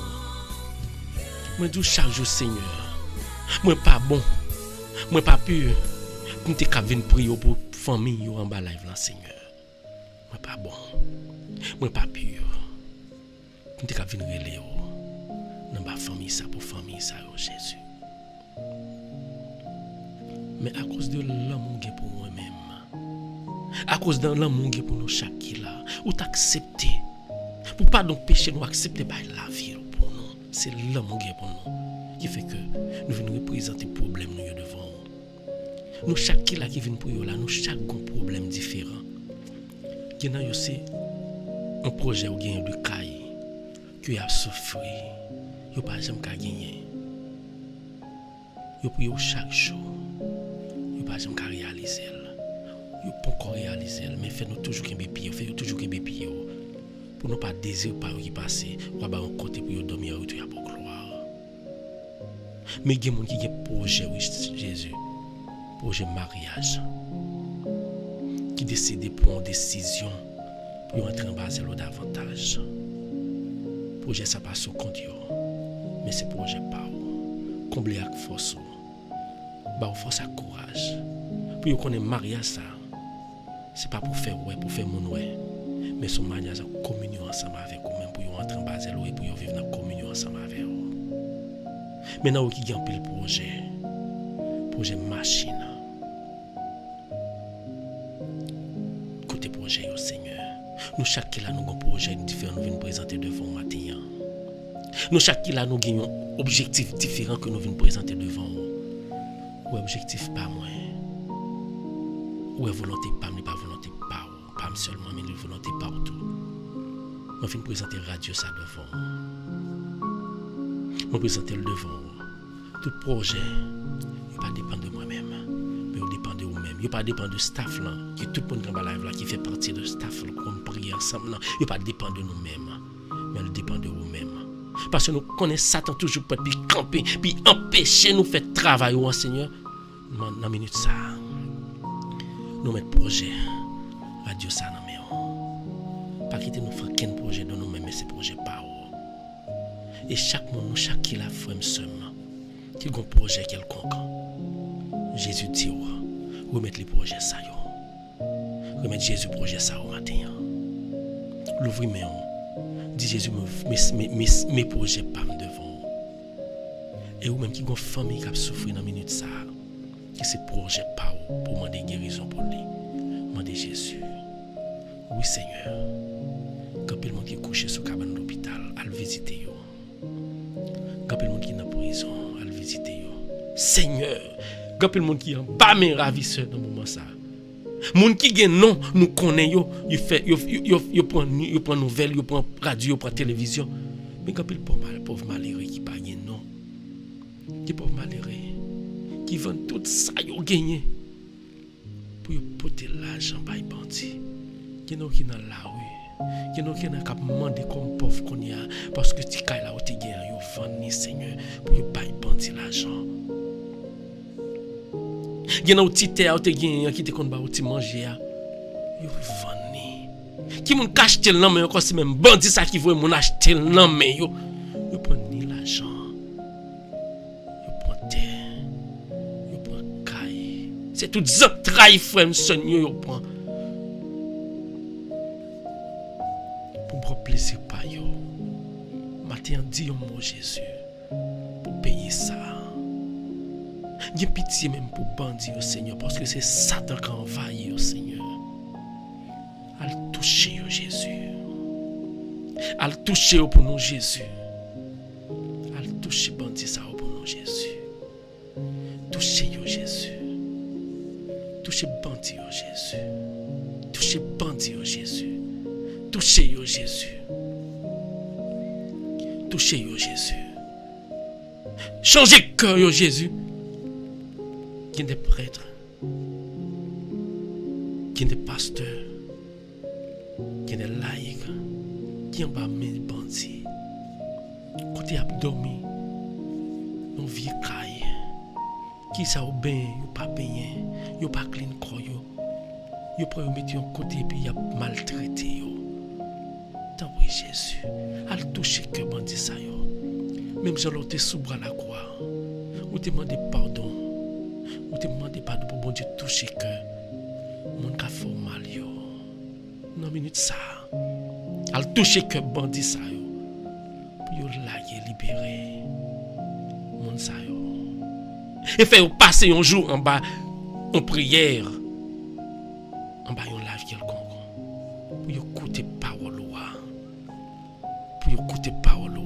Moi dis chaque jour Seigneur. Moi pas bon. Moi pas pur. Nous te venir prier pour famille en bas live la Seigneur. Moi pas bon. Moi pas pur. Nous te venir relé dans ba famille ça pour famille ça Jésus. Mais à cause de l'amour que pour moi-même. À cause de l'amour que pour nous chaque qui là, ou t'accepter. Pour pas donc pécher nous accepter par la vie pour nous. C'est l'amour pour nous qui fait que nous venons représenter le problème nous devant nous. Nous chaque qui là qui vient pour nous là, nous chaque un problème différent. Qui n'a aussi un projet ou gain de caille qui a souffert, yo pas jamais ka gagner. Yo pour chaque jour, yo pas jamais ka réaliser. Yo pas encore réaliser, mais fait nous toujours qu'un pied, fait toujours qu'un pied pour nous pas désirer par qui passer, ou ba un côté pour yo dormir ou tout ya pour gloire. Mais il y a des gens qui ont projet Jésus, projet mariage, qui décident de prendre une décision pour entrer en bas de davantage. Le projet ça passe au compte, mais c'est projet pas. Combler avec force, force à courage. Pour qu'on ait mariage ça, c'est pas pour faire ouais, pour faire mon ouais, mais son mariage en communion ensemble avec vous, même pour entrer en bas de et pour vivre dans communion ensemble avec vous. Maintenant, qui gagne le projet machine. Côté projet au Seigneur. Nous chaque qui là nous avons un projet différent nous venons présenter devant matin. Nous chaque qui là nous avons un objectif différent que nous venons présenter devant vous. Ou objectif pas moi. Ou volonté pas volonté pas seulement mais volonté partout. Nous venons présenter radio ça devant. Nous présenter le devant. Tout projet il pas dépend de moi-même. Mais il dépend de vous-même. Il pas dépend de staff là, qui tout le monde dans la live là qui fait partie de staff là qu'on prie ensemble là. Il pas dépend de nous-mêmes, mais il dépend de vous-même. Parce que nous connaissons Satan toujours pour puis camper, puis empêcher nous faire travailler au Seigneur. Dans la minute ça, nous mettons projet radio ça dans main. Pas quitter nous faire qu'un projet de nous-mêmes, mais c'est projet pas. Et chaque monde, chaque qui la frère seulement, qui a un projet quelconque. Jésus dit, remettre les projets ça yo. Remettre Jésus projet ça au matin. L'ouvrir mes dit Jésus mes projets pas devant. Et ou même qui ont famille qui a souffert dans la minute ça, qui c'est projet pas pour demander guérison pour lui. Demander Jésus. Oui Seigneur. Quand le monde qui est couché sur cabane d'hôpital, à le visiter yo. Quand le monde qui est dans prison, à le visiter yo. Seigneur, quand le monde qui est en bas mes ravisseurs dans le moment ça. Moun qui gen non nous connaît yo prend nouvelle, yo prend radio, yo prend télévision. Mais quand le pauvre malheureux qui pas gen non. Qui pauvre malheureux qui vend tout ça yo gagné pour porter l'argent bay bandi. Qui non qui dans la rue, qui non qui n'a qu'à demander comme pauvre qu'on y a parce que ti kay la ou ti gen yo vend Seigneur pour yo bay bandi l'argent. Gen nan ou ti terre ou te gen qui te kon ba ou ti manger yo vani qui moun cache tel nan mais encore c'est même bandi ça qui veut moun acheter nan mais yo prend ni l'argent yo prend terre yo prend caille c'est tout entrailles frère son yo prend pour prendre plaisir pa yo matin dit yo mon Jésus pour payer ça. J'ai pitié même pour bandit au Seigneur parce que c'est Satan qui envahit au Seigneur. Al toucher au Jésus. Al toucher pour nous Jésus. Al toucher bandit ça pour nous Jésus. Toucher au Jésus. Toucher bandit au Jésus. Toucher bandit au Jésus. Toucher au Jésus. Toucher au Jésus. Changer cœur au Jésus. Qui est des prêtres, qui est des pasteurs, qui est des laïcs, qui en bas mes bandits, côté abdomen, nos vieux cailles, qui ça ou bien, ou pas bien, ou pas clean corps, ou pas mettre en côté et puis y a maltraité. Tant oui Jésus, al toucher que bandit ça yo, même Jean l'autre sous bras la croix, ou demander pardon. Ou te demande pardon pour bon Dieu toucher cœur. Mon ka fait mal yo. Dans minute ça. Al toucher cœur bandit ça yo. Pour yo laguer libérer. Mon ça yo. Et faire passer un jour en bas en prière. En bas yon live quelconque. Pour yo écouter parole ou. Pour yo écouter parole ou.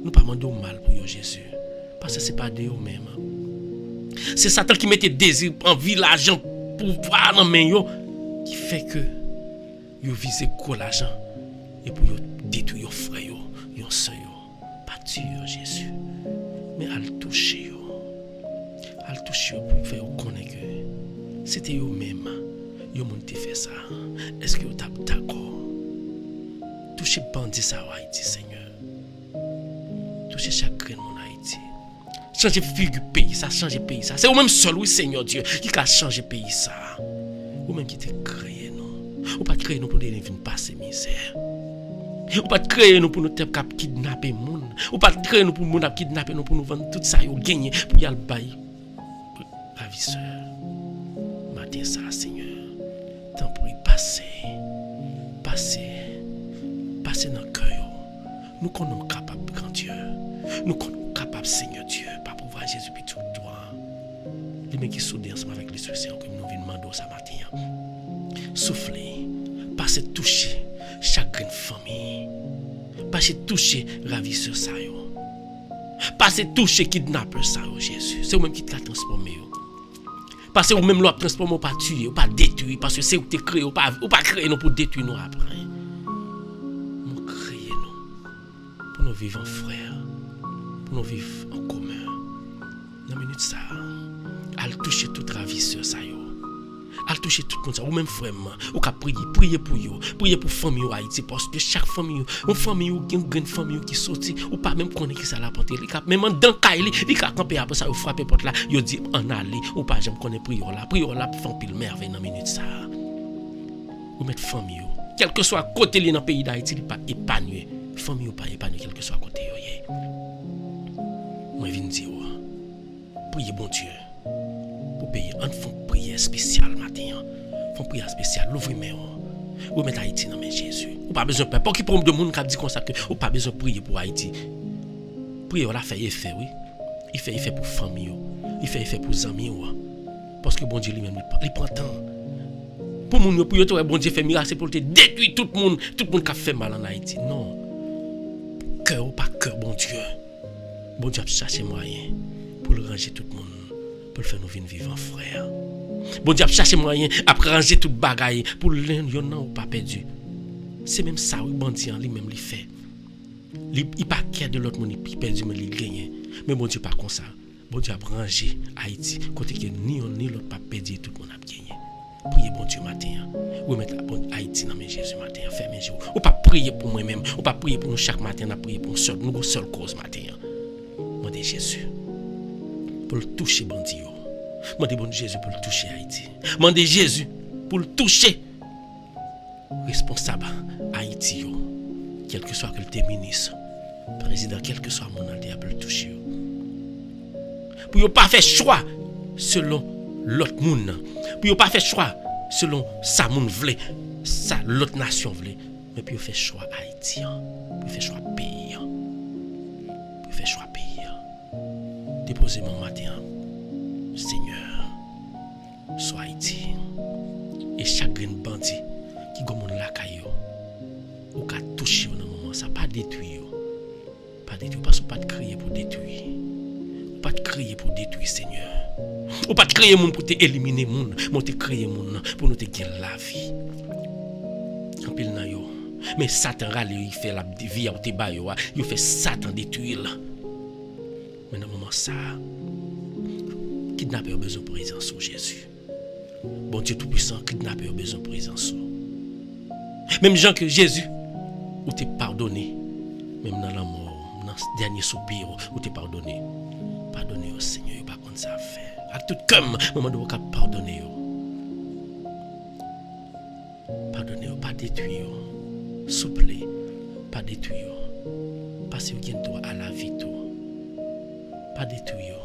Nous pas demander mal pour eux, Jésus. Parce que ce n'est pas de eux-mêmes. C'est Satan qui mettait désir, envie, l'argent, pouvoir dans les mains qui fait que ils visent gros l'argent et pour détruire leurs frères, leurs sœurs. Pas tuer Jésus, mais à le toucher. À le toucher pour faire connaître que c'était eux-mêmes. Ils ont fait ça. Est-ce que vous êtes d'accord? Touchez bandit ça en Haïti, Seigneur. Touchez chaque grain de mon Haïti. Changer figure pays, ça changer pays ça. C'est vous-même seul, oui, Seigneur Dieu, qui a changé pays ça. Vous-même qui t'es créé nous. Ou pas créé nous pour nous passer misère. Ou pas créé nous pour nous kidnapper moun. Ou pas créé nous pour nous kidnapper nous pour nous vendre tout ça yo gagner pour y aller bailler. Ravisseur. Matin ça, Seigneur. Tant pour y passer dans le cœur. Nous sommes capables, grand Dieu. Nous sommes capables, Seigneur Dieu, par pouvoir Jésus puis tout toi. Les mecs qui soudent ensemble avec les solutions que nous venons demander ce matin. Soufflez, passez toucher chaque graine famille. Passez toucher ravisseur ça yo. Passez toucher kidnappeur ça yo, Jésus. C'est vous-même qui t'a transformé yo. Parce que vous-même l'avez transformé ou pas tuer, ou pas détruire, parce que c'est vous qui créé, ou pas créé nous pour détruire nous après. Pour nous vivre en frère, pour nous vivre en commun. Dans minute ça, elle toucher tout ravisseur ça yo. Elle toucher tout comme ça, ou même frère, ou ka prier pour yo, prier pour famille Haïti parce que chaque famille, une famille qui une grande famille qui sorti, ou pas même connaît qui ça la porter, même dans caille, il ka camper après ça, ou frapper porte là, yo dit en aller, ou pas j'aime connaît prière là pour faire pile merveille dans minute ça. Ou mettre famille, quel que soit côté li dans pays d'Haïti, il pas épanoui. Famille ou pas épargner quel que soit côté yo. Moi viens dire priez bon Dieu pour payer un fond prière spéciale matin. Fond prière spéciale l'ouvrir main. Ou mettre Haïti dans mes Jésus. Ou pas besoin pas qui pour de monde qui dit comme ça que ou pas besoin prier pour Haïti. Prier la fait effet oui. Il fait effet pour famille, il fait effet pour amis parce que bon Dieu lui-même il prend temps. Pour moun yo pour yo bon Dieu fait miracle pour te détruire tout le monde qui a fait mal en Haïti. Non. Cœur ou pas cœur, bon Dieu. Bon Dieu a cherché moyen pour le ranger tout le monde, pour le faire nous vivre en frère. Bon Dieu a cherché moyen après ranger toute bagaille pour l'un yon ou pas perdu. C'est même ça oui bon Dieu lui-même lui fait. Il pas care de l'autre monde il perdu mais il gagne. Mais bon Dieu pas comme ça. Bon Dieu a rangé Haïti côté que ni on ni l'autre pas perdu tout le monde a gagné. Priez bon Dieu matin. Ou mettre Haïti dans mes Jésus matin, faire mes jours. Ou pas prier pour moi-même, ou pas prier pour nous chaque matin, on prier pour nous seule cause matin. Demandez Jésus pour le toucher bandit. Demandez bon Jésus pour le toucher Haïti. Demandez Jésus pour le toucher responsable Haïti, quel que soit que le ministre, président, quel que soit mon allié, pour le toucher. Pour ne pas faire choix selon l'autre monde. Pour ne pas faire choix selon sa moun vle, sa l'autre nation vle, mais puis on fait choix haïtien, puis on fait choix pays, puis on fait choix pays. Déposez mon matin, Seigneur, soit Haïti, et chaque grain bandit qui gomme la caillou, ou qu'a touché dans moment ça pas détruire, parce que pas de crier pour détruire, pas de crier pour détruire Seigneur. Ou pas de créer monde pour te éliminer monde, mais te créer monde pour nous te gagner la vie. En pile nan yo. Mais Satan rale il fait la vie ou te ba yo, il fait Satan détruire. Mais dans moment ça, kidnapper a besoin de présence de Jésus. Bon Dieu tout puissant, kidnapper a besoin de présence. Même gens que Jésus ou te pardonné, même dans la mort, dans ce dernier soupir ou te pardonné. Pardonnez au Seigneur, pas comme ça faire. À tout comme, maman doit pardonner. Pardonnez, pas détruire. Souple, pas détruire. Parce que vous avez à la vie. Pas détruire.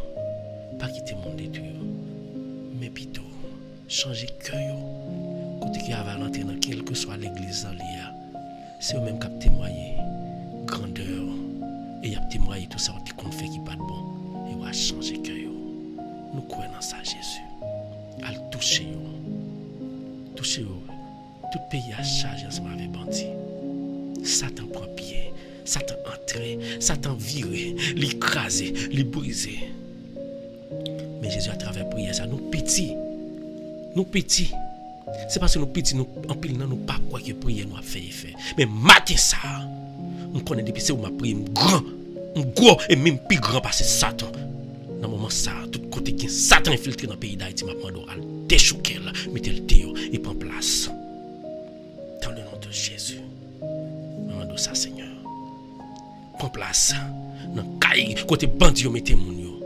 Pas quitter mon détruire. Mais plutôt, changer cœur. Quand vous avez l'entrée dans quelle que soit l'église en l'IA, c'est vous-même qui avez témoigné grandeur. Et vous avez témoigné tout ça, vous avez fait qui pas de bon. Et vous avez changé cœur. Nous croyons dans ça, Jésus. À le toucher. Toucher. Tout pays a chargé ensemble avec bandit. Satan prend pied. Satan entrait, Satan virait, l'écrasait, les brisait. Mais Jésus, à travers la prière, ça nous petit. Nous petit. C'est parce que nous petits, nous en pile, nous pas quoi que prière nous a fait effet. Mais matin ça, on connaît depuis c'est où ma prière grand, gros et même plus grand parce que Satan. Dans le moment ça, tout côté qui Satan infiltré dans le pays d'Haïti, m'a demandé à déchouquer là, mettez le théo et prend place. Dans le nom de Jésus. M'a demandé ça Seigneur. Prends place. Dans caille côté bandit mettez mon yo.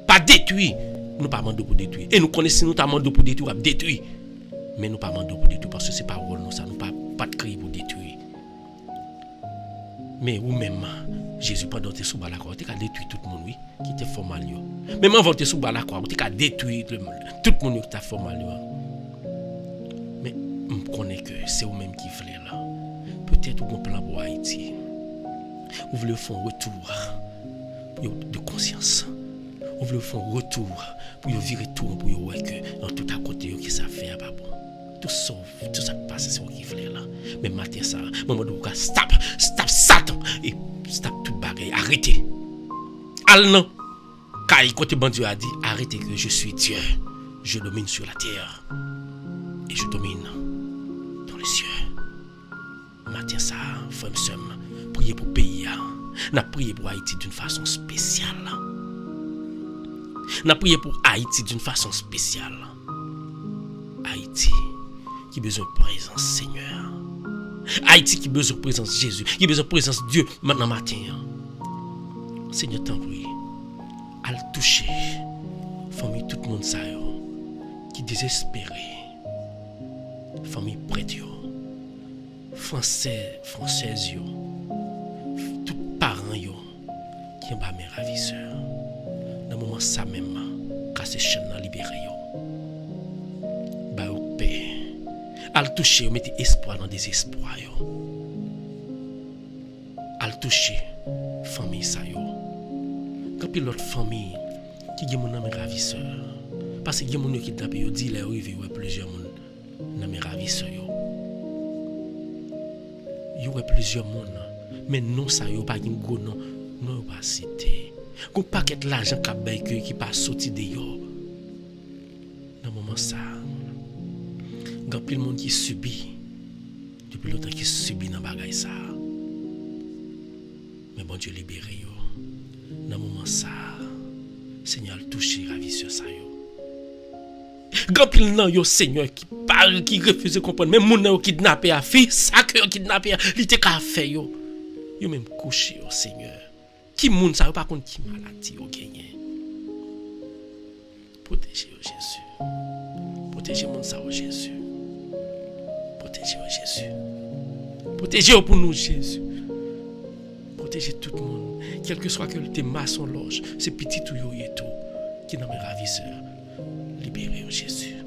Pas détruit. Nous pas demandé pour détruire. Et nous connaissons nous t'a demandé pour détruire, détruire. Mais nous pas demandé pour détruire parce que c'est pas rôle nous ça, nous pas de crier pour détruire. Mais ou même Jésus pendant que tu es sous la croix, tu as détruit tout le monde, oui, qui était formal. Même avant que tu es sous la croix, tu as détruit tout le monde qui t'a formal. Mais je connais que c'est vous-même qui voulez là. Peut-être vous avez un plan pour Haïti. Vous voulez faire un retour de conscience. Vous voulez faire un retour pour virer tout, pour voir que dans tout à côté, qui ça fait pas bon. Tout ça passe, c'est vous qui voulez là. Mais matin ça, maman doit stop Satan et stop toute bagaille, arrêtez. Al non. Car côté bandit a dit arrêtez que je suis Dieu. Je domine sur la terre et je domine dans les cieux. Matin ça, frère somme, priez pour pays. N'a prié pour Haïti d'une façon spéciale. N'a prié pour Haïti d'une façon spéciale. Haïti qui a besoin de présence Seigneur. Haïti qui a besoin de présence Jésus, qui a besoin de présence Dieu maintenant matin. Seigneur t'en prie, à le toucher, famille tout le monde ça qui désespéré, famille prête française yo, tout parents yo qui en bas mes ravisseurs. Dans le moment ça même, casser chaîne libéré yo. Ba au paix. Al toucher, mettez espoir dans désespoir yo. Al toucher famille ça yo. Quand puis l'autre famille qui gen mon nan ravisseur. Parce que gen mon yo qui kidnappé yo dit les arrivé plusieurs monde nan mes ravisseurs yo. Yo plusieurs monde mais non ça yo pas gen go non pas cité. Gon paquet l'argent qui pas sorti de yo. Dans moment ça grand pile monde qui subit depuis longtemps qui subit dans bagay ça. Mais bon Dieu libéré yo. Dans moment ça Seigneur toucher ravisseur ça yo. Grand pile nan yo Seigneur qui parle qui refuse comprendre même moun yo kidnapper a fille ça que yo kidnapper li te ka fait yo. Yo même couché yo Seigneur. Qui moun ça pas contre qui maladie yo gagné. Protégez yo Jésus. Protégez moun ça yo Jésus. Protégez yo Jésus. Protégez pour nous Jésus. Protégez tout le monde. Quel que soit que le maçon loge, c'est petit tout yo et tout qui n'a mes ravisseurs. Libérez yo Jésus.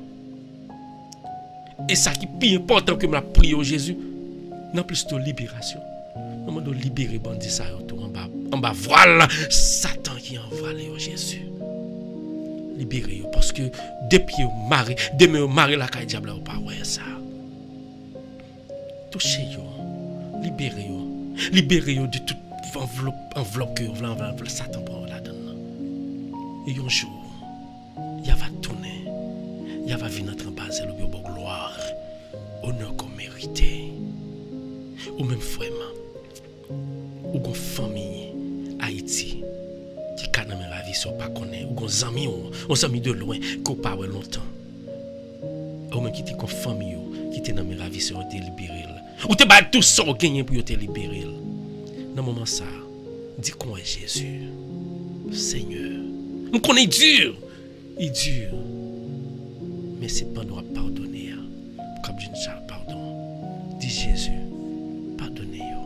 Et ça qui est plus important que la prière au Jésus, non plus de libération. Nous devons libérer bandit ça tout en bas voilà Satan qui envoie au Jésus. Libérez parce que depuis maré, demain maré la caille diable ou pas ouais ça. Touchez yo. Libérez yo de toute enveloppe que enveloppe Satan prend là-dedans. Et un jour, il va tourner. Il va venir notre base le bon gloire, honneur qu'on mérité. Ou même frère, ou gon famille Haïti qui kaname la vie so pas connaît, ou gon amis de loin qu'on pas longtemps. Ou même qui te kon famille qui te nan la vie so te libérer. Ou te ba tout ça gagner pour te libérer. Dans moment ça, dis qu'on est Jésus. Seigneur, nous connaît dur. Il est dur. Mais c'est pas nous à pardonner. Comme d'une charge pardon. Dis Jésus, pardonnez-yo.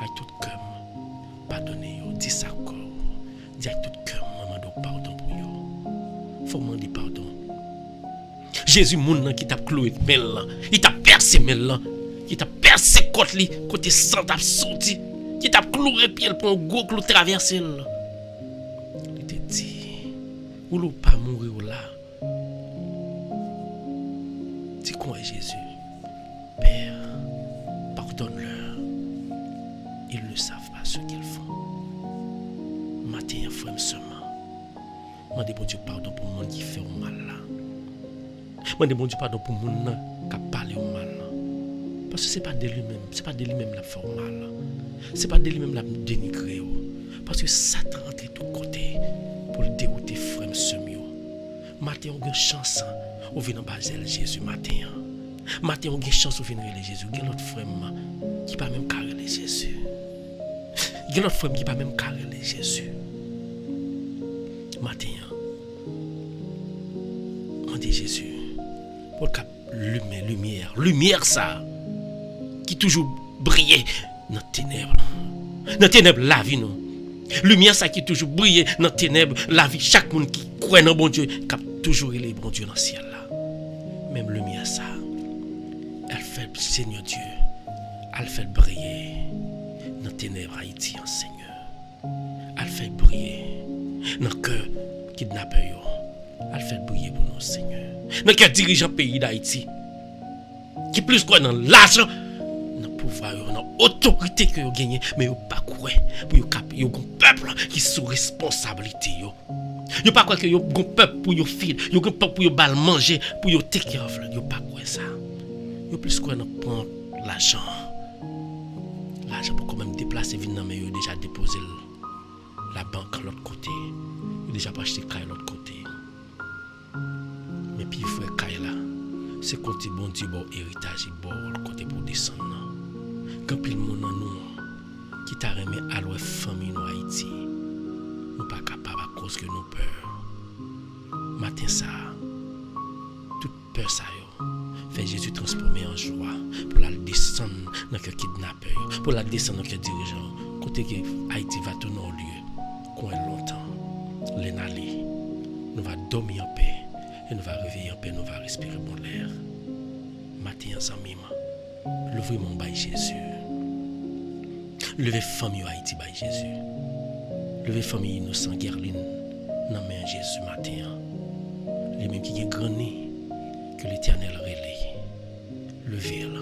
Avec tout cœur, pardonnez-yo. Dis ça encore. Dis avec tout cœur, maman, donc pardon pour yo. Faut demander pardon. Jésus, mon qui t'a cloué mel là, il t'a percé mel là, qui t'a percé côté sang t'a sorti, qui t'a cloué pied pour un gros clou traverser là. Il te dit, ou l'ou pas mourir là. Dis quoi Jésus, Père, pardonne-leur. Ils ne savent pas ce qu'ils font. Matin, frère, seulement. Demandez bon Dieu pardon pour le monde qui fait au mal là. Demandez bon Dieu pardon pour le monde qui a parlé au mal là. Parce que ce n'est pas de lui-même. Ce n'est pas de lui-même la fait au mal. Ce n'est pas de lui-même la dénigrer. Parce que Satan rentre de tous côtés pour le dérouter frère semi. Matin, on a une chance. On vient en bas de Jésus matin. Matin, on a une chance de venir à Jésus. Il y a l'autre frère qui n'est pas même carré Jésus. Il y a l'autre frère qui n'est pas même carré Jésus. Matin, on dit Jésus, pour le lumière ça, qui toujours brille dans les ténèbres. Dans les ténèbres, la vie, non. Lumière ça qui toujours brille dans les ténèbres, la vie, chaque monde qui croit dans bon Dieu, qui a toujours les bon Dieu dans le ciel là. Même lumière ça, elle fait, Seigneur Dieu, elle fait briller dans les ténèbres Haïti, Seigneur. Elle fait briller dans le cœur kidnappeur. Elle fait briller pour nous, Seigneur. Dans le cœur dirigeant pays d'Haïti, qui plus quoi dans l'argent, dans le pouvoir, dans l'autorité que vous gagnez, mais vous pas quoi pour vous caper, vous un peuple qui sous responsabilité. Vous pas quoi que vous un peuple pour vous filer, vous un peuple pour vous bal manger, pour vous take care of. Vous pas quoi ça. Vous plus quoi dans prendre l'argent. L'argent pour quand même déplacer venir mais vous déjà déposé la banque de l'autre côté. Vous déjà pas acheté caille de l'autre côté. Mais puis frère caille là, c'est côté bon Dieu bon héritage bon le côté pour descendre. Quand pile monde en nous qui t'a remis à la famille en Haïti, nous pas capable à cause que nous peur. Matin ça, toute peur ça yo, fait Jésus transformer en joie pour la descendre dans le kidnappeur, pour la descendre dans le dirigeant, côté que Haïti va tourner au lieu qu'on est longtemps. L'enali, nous va dormir en paix et nous va réveiller en paix, nous va respirer bon l'air. Matin en mime, levez mon bail Jésus. Levez famille Haïti bail Jésus. Levez famille innocent Guerline dans main Jésus matin. Les mêmes qui ont grand nez que l'Éternel relaye. Levez-la.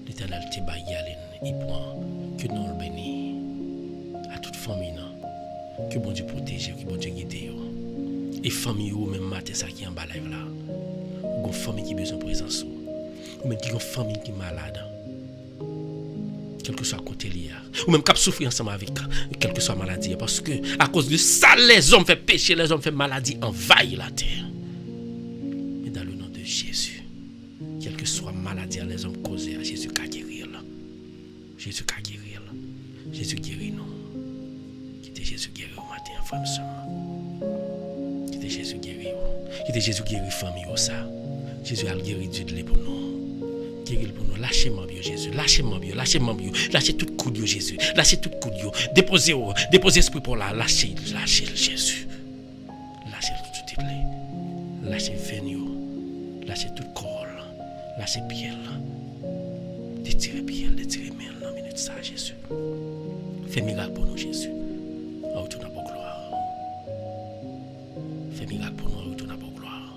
L'Éternel te bail Yaline, il prend que nous le béni à toute famille. Que bon Dieu protège, que bon Dieu guide. Et famille ou même matin ça qui est en bas là. Ou une famille qui a besoin de présence. Ou même qui a une famille qui est malade. Quel que soit côté lié. Ou même qui souffrir ensemble avec quelle que soit maladie. Parce que à cause de ça, les hommes font péché, les hommes font maladie, envahissent la terre. Mais dans le nom de Jésus, quelle que soit maladie, les hommes causés, Jésus qui guérir. Jésus qui guérir. Jésus guérit nous. Jésus guérit au matin, femme seulement. Qui était Jésus guéri. Qui était Jésus guéri famille ça. Jésus a guéri Dieu de pour nous. Guéri pour nous. Lâchez-moi bien Jésus. Lâchez-moi bien. Lâchez-moi bien. Lâchez tout coup de Jésus. Lâchez tout coup de déposez esprit pour là. Lâchez Jésus. Lâchez tout de lâchez venio. Lâchez tout corps. Lâchez pied. Détirez pied, détirez main dans minute ça Jésus. Fais miracle pour nous Jésus. Retourne à vos gloire. Fais miracle pour nous, retourne à vos gloire.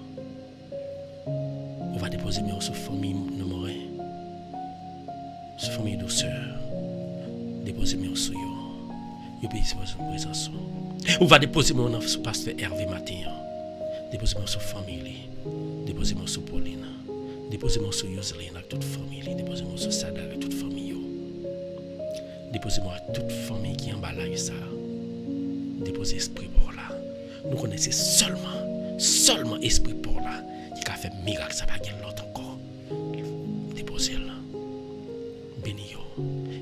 On va déposer mes sur famille numéro 1. Sur famille douceur. Déposer mes sur yo. Yo pays sur présence. On va déposer mes sur pasteur Hervé matin. Déposer mes sur famille. Déposer mes sur Pauline. Déposer mes sur Yoseline avec toute famille. Déposer mes sur Sada avec toute famille. Déposer moi à toute famille qui est en bas là ça. Déposer esprit pour là. Nous connaissons seulement esprit pour là qui a fait miracle, ça va gagner l'autre encore. Déposer là. Béni yo.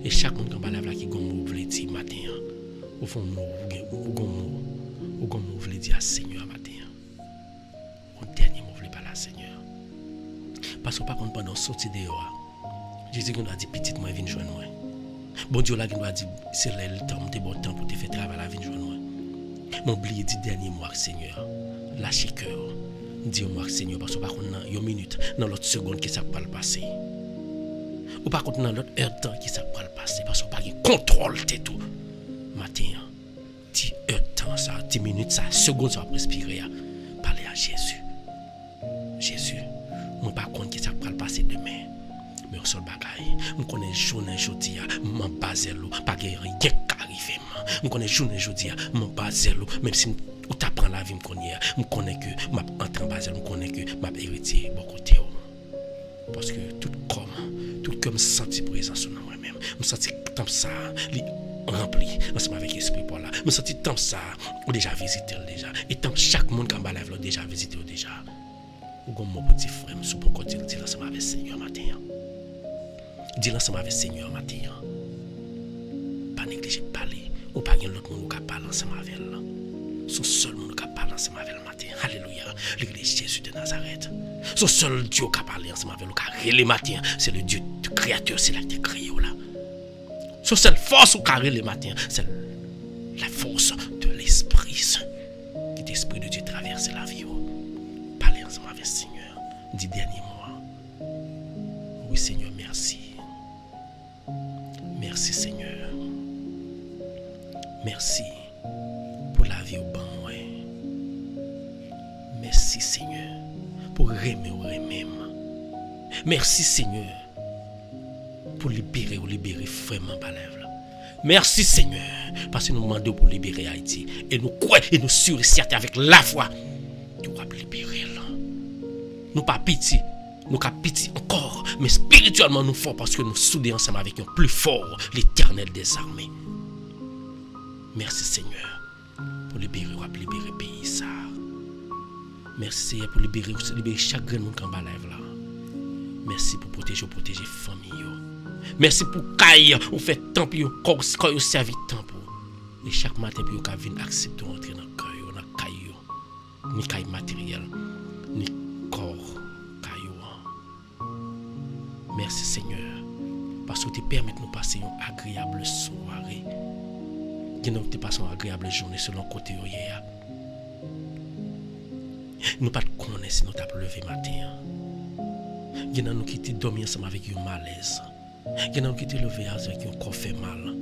Et chaque monde qui va là qui gon mot veut dire matin. Au fond ou gon mot veut dire Seigneur matin. Au dernier mot veut pas là Seigneur. Parce que par contre pendant sortie dehors, Jésus nous a dit petite moi viens joindre moi. Bon Dieu là qui nous a dit c'est le temps de bon temps pour te faire travail la vie joindre moi. M'oublier dit dernier mois Seigneur. Lâchez cœur. Dis-moi Seigneur parce que par contre dans une minute dans l'autre seconde qui ça va le passer. Ou par contre dans l'autre heure de temps qui ça va le passer parce que pas de contrôle de tout. Matin 10 heures de temps ça 10 minutes ça seconde ça va respirer parler à Jésus. Jésus, moi par contre qui ça va le passer demain. Mais au seul bagaille, je connais journée aujourd'hui, m'en bazel pas rien qui arrive. Je connais journée aujourd'hui, m'en bazel même si ou t'apprends la vie me connais, je connais que m'a entré en bazel, je connais que m'a hérité bon côté. Parce que tout comme senti présence dans moi-même, me senti comme ça, rempli ensemble avec l'esprit pour là. Me senti comme ça, ou déjà visité déjà. Et tant chaque monde qui en bas la vie déjà visité déjà. Ou comme mon petit frère, sous bon côté, dit ensemble avec Seigneur matin. Dis ensemble avec Seigneur matin. Pas négliger parler, ou pas gen l'autre monde qui parle ensemble avec elle. Son seul monde qui parle ensemble avec elle matin. Alléluia. L'église Jésus de Nazareth. Son seul Dieu qui parle ensemble avec elle le matin, c'est le Dieu du créateur, c'est là qui créé là. Son seule force au carré le matin, c'est la force de l'Esprit Saint. Qui l'Esprit de Dieu traverse la vie. Parlez ensemble avec le Seigneur. Dis dernier mois. Oui Seigneur, merci. Merci Seigneur. Merci pour la vie au banc. Merci Seigneur pour aimer ou aimer. Merci Seigneur pour libérer vraiment par l'œuvre. Merci Seigneur parce que nous demandons pour libérer Haïti et nous croyons et nous sûrs et certains avec la foi tu vas libérer. Nous pas pitié, nous pas pitié encore, mais spirituellement nous forts parce que nous soudés ensemble avec un plus fort, l'Éternel des armées. Merci Seigneur pour libérer le pays ça. Merci Seigneur pour libérer chaque grand monde qui est en bas là. Merci pour protéger la famille. Merci pour caille ou fait temps pour corps yo servi temps pour. Et chaque matin pour ka venir accepter entrer dans cœur dans caille. Ni caille matériel, ni corps caille. Merci Seigneur parce que tu permets de nous passer une agréable soirée. Que nous te passons une agréable journée selon côté hier. Nous pas connaître si nous t'a levé matin. Il y a nous qui te dormi ensemble avec un malaise. Il y a nous qui te levé avec un corps fait mal.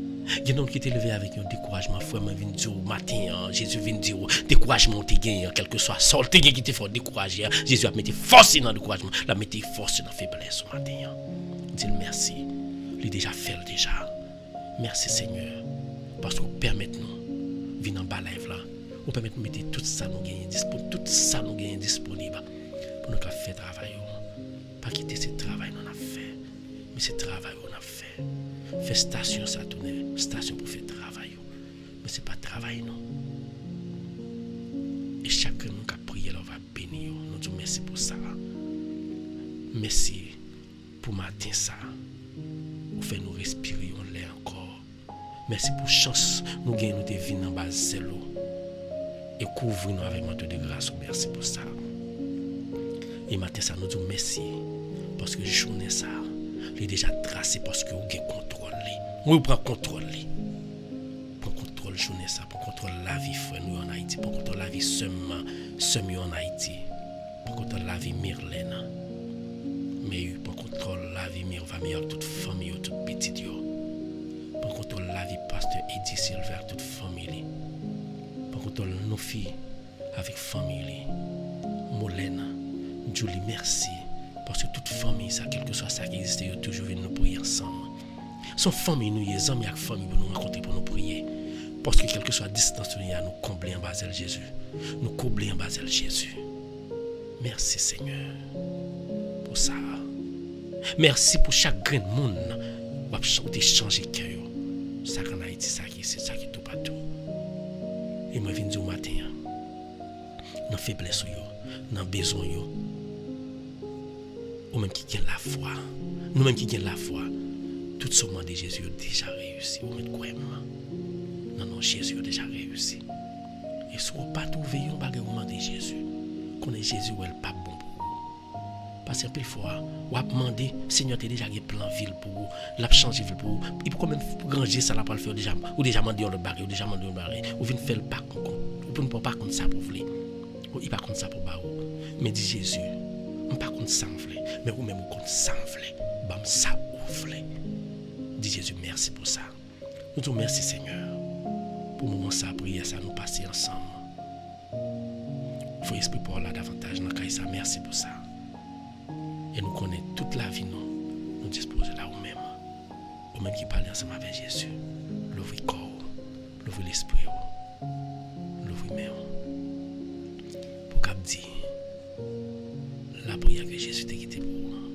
Il y a nous qui te levé avec un découragement. Frère, vient dire matin, Jésus vient dire découragement te gagne, quel que soit sol te qui te fait décourager. Jésus a mis force dans le découragement, la mis force dans la faiblesse ce matin. Dis merci. Il déjà fait déjà. Merci Seigneur parce que vous permettez nous venir en bas live là. Vous permettez de mettre tout ça nous gagne disponible pour nous faire travail. Pas quitter ce travail qu'on a fait, mais ce travail qu'on a fait. Faire station ça tourner, station pour faire travail. Mais c'est pas travail non. Et chacun nous qui a prié, on va bénir. Nous disons merci pour ça. Merci pour matin ça. Vous fait nous respirer on l'air encore. Merci pour chance nous gagnons nous deviner en bas zélo. Et couvrir-nous avec manteau de grâce. Merci pour ça. Et matin ça nous dit merci parce que journée ça est déjà tracé parce que vous avez contrôle. Vous prenez contrôle. Pour contrôle journée ça, pour contrôle la vie frère nous en Haïti, pour contrôle la vie seulement en Haïti, pour contrôle la vie Myrlène. Mais pour contrôle la vie Myrlène, toute famille, toute petite pour contrôle la vie pasteur Eddie Silver, toute famille. Pour contrôle nos filles avec famille. Molène, Julie, merci. Parce que toute famille, ça, quel que soit ça qui existe, ils toujours venir nous prier ensemble. Son famille, nous, les amis avec famille pour nous rencontrer, pour nous prier. Parce que quelle que soit la distance, nous nous combler en bas de Jésus. Nous combler en bas de Jésus. Merci Seigneur pour ça. Merci pour chaque grand monde qui a changé de cœur. Ça qu'en Haïti, ça qui c'est ça qui est tout partout. Et moi, je viens dire au matin, dans faiblesse, dans besoin, ou même qui gagne la foi, nous-mêmes qui gagnons la foi, tout ce monde de Jésus a déjà réussi. Ou même quoi, non, Jésus a déjà réussi. Et si vous ne pas trouver un bagage de Jésus, qu'on est Jésus ou elle pas bon pour vous. Parce que plus fois, vous avez demandé, Seigneur, tu as déjà un plan ville pour vous, l'a changé ville pour vous. Et pour combien de granger ça l'a pas le faire déjà, ou déjà demandé le bagage, ou déjà demandé le bagage, ou venez faire le pas contre, ou ne pas contre ça pour vous. Ou il pas contre ça pour vous. Mais dit Jésus, on pas contre ça vous, mais vous même contre ça vous. Bam ça vous. Dit Jésus, merci pour ça. Nous disons merci Seigneur. Pour le moment ça prière ça nous passer ensemble. Il faut esprit pour là davantage dans ça. Merci pour ça. Et nous connaissons toute la vie nous disposons là où même. Ou même qui parle ensemble avec Jésus. L'ouvrir corps, l'ouvrir l'esprit, l'ouvrir main. Pour qu'elle dise la prière que Jésus t'a quitté pour nous.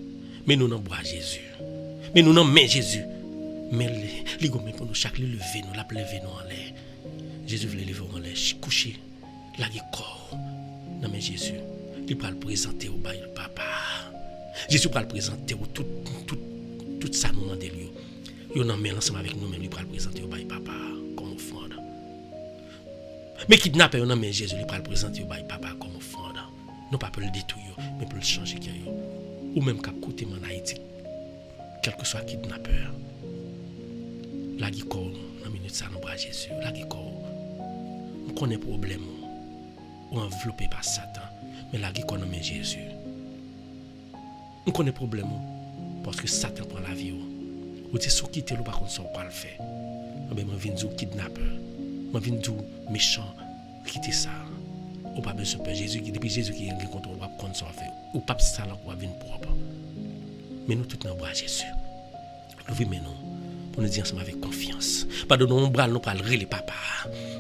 Mais nous n'en bois Jésus. Mais nous n'en met Jésus. Mais les gommes pour nous, chaque lever nous, la lever nous en l'air. Jésus voulait lever en l'air, coucher, la corps. Non mais Jésus, il va le présenter au bail papa. Jésus va le présenter au tout ça nous demande lui. Il en met ensemble avec nous-mêmes, il va le présenter au bail papa comme offrande. Mais kidnapper on met Jésus, il va le présenter au bail papa comme offrande. Non pas pour le détruire, mais pour le changer qui ou même qu'à côté en Haïti. Quel que soit kidnappeur. La qui corps dans minute ça nous bras Jésus, la qui corps. On connaît problème ou enveloppé par Satan, mais la qui connaît mais Jésus. On connaît problème parce que Satan prend la vie ou dit sous quitter le par contre ça pas le faire. Mais moi viens dire kidnappeur, moi viens dire méchant, quitter ça. Ou pas besoin de Jésus qui depuis Jésus qui a contrôle pas prendre ça faire. Ou pas ça là pour venir propre. Mais nous tout dans bras Jésus. Nous vivons nous pour nous dire ensemble avec confiance. Pas de nos bras nous pas le les papa.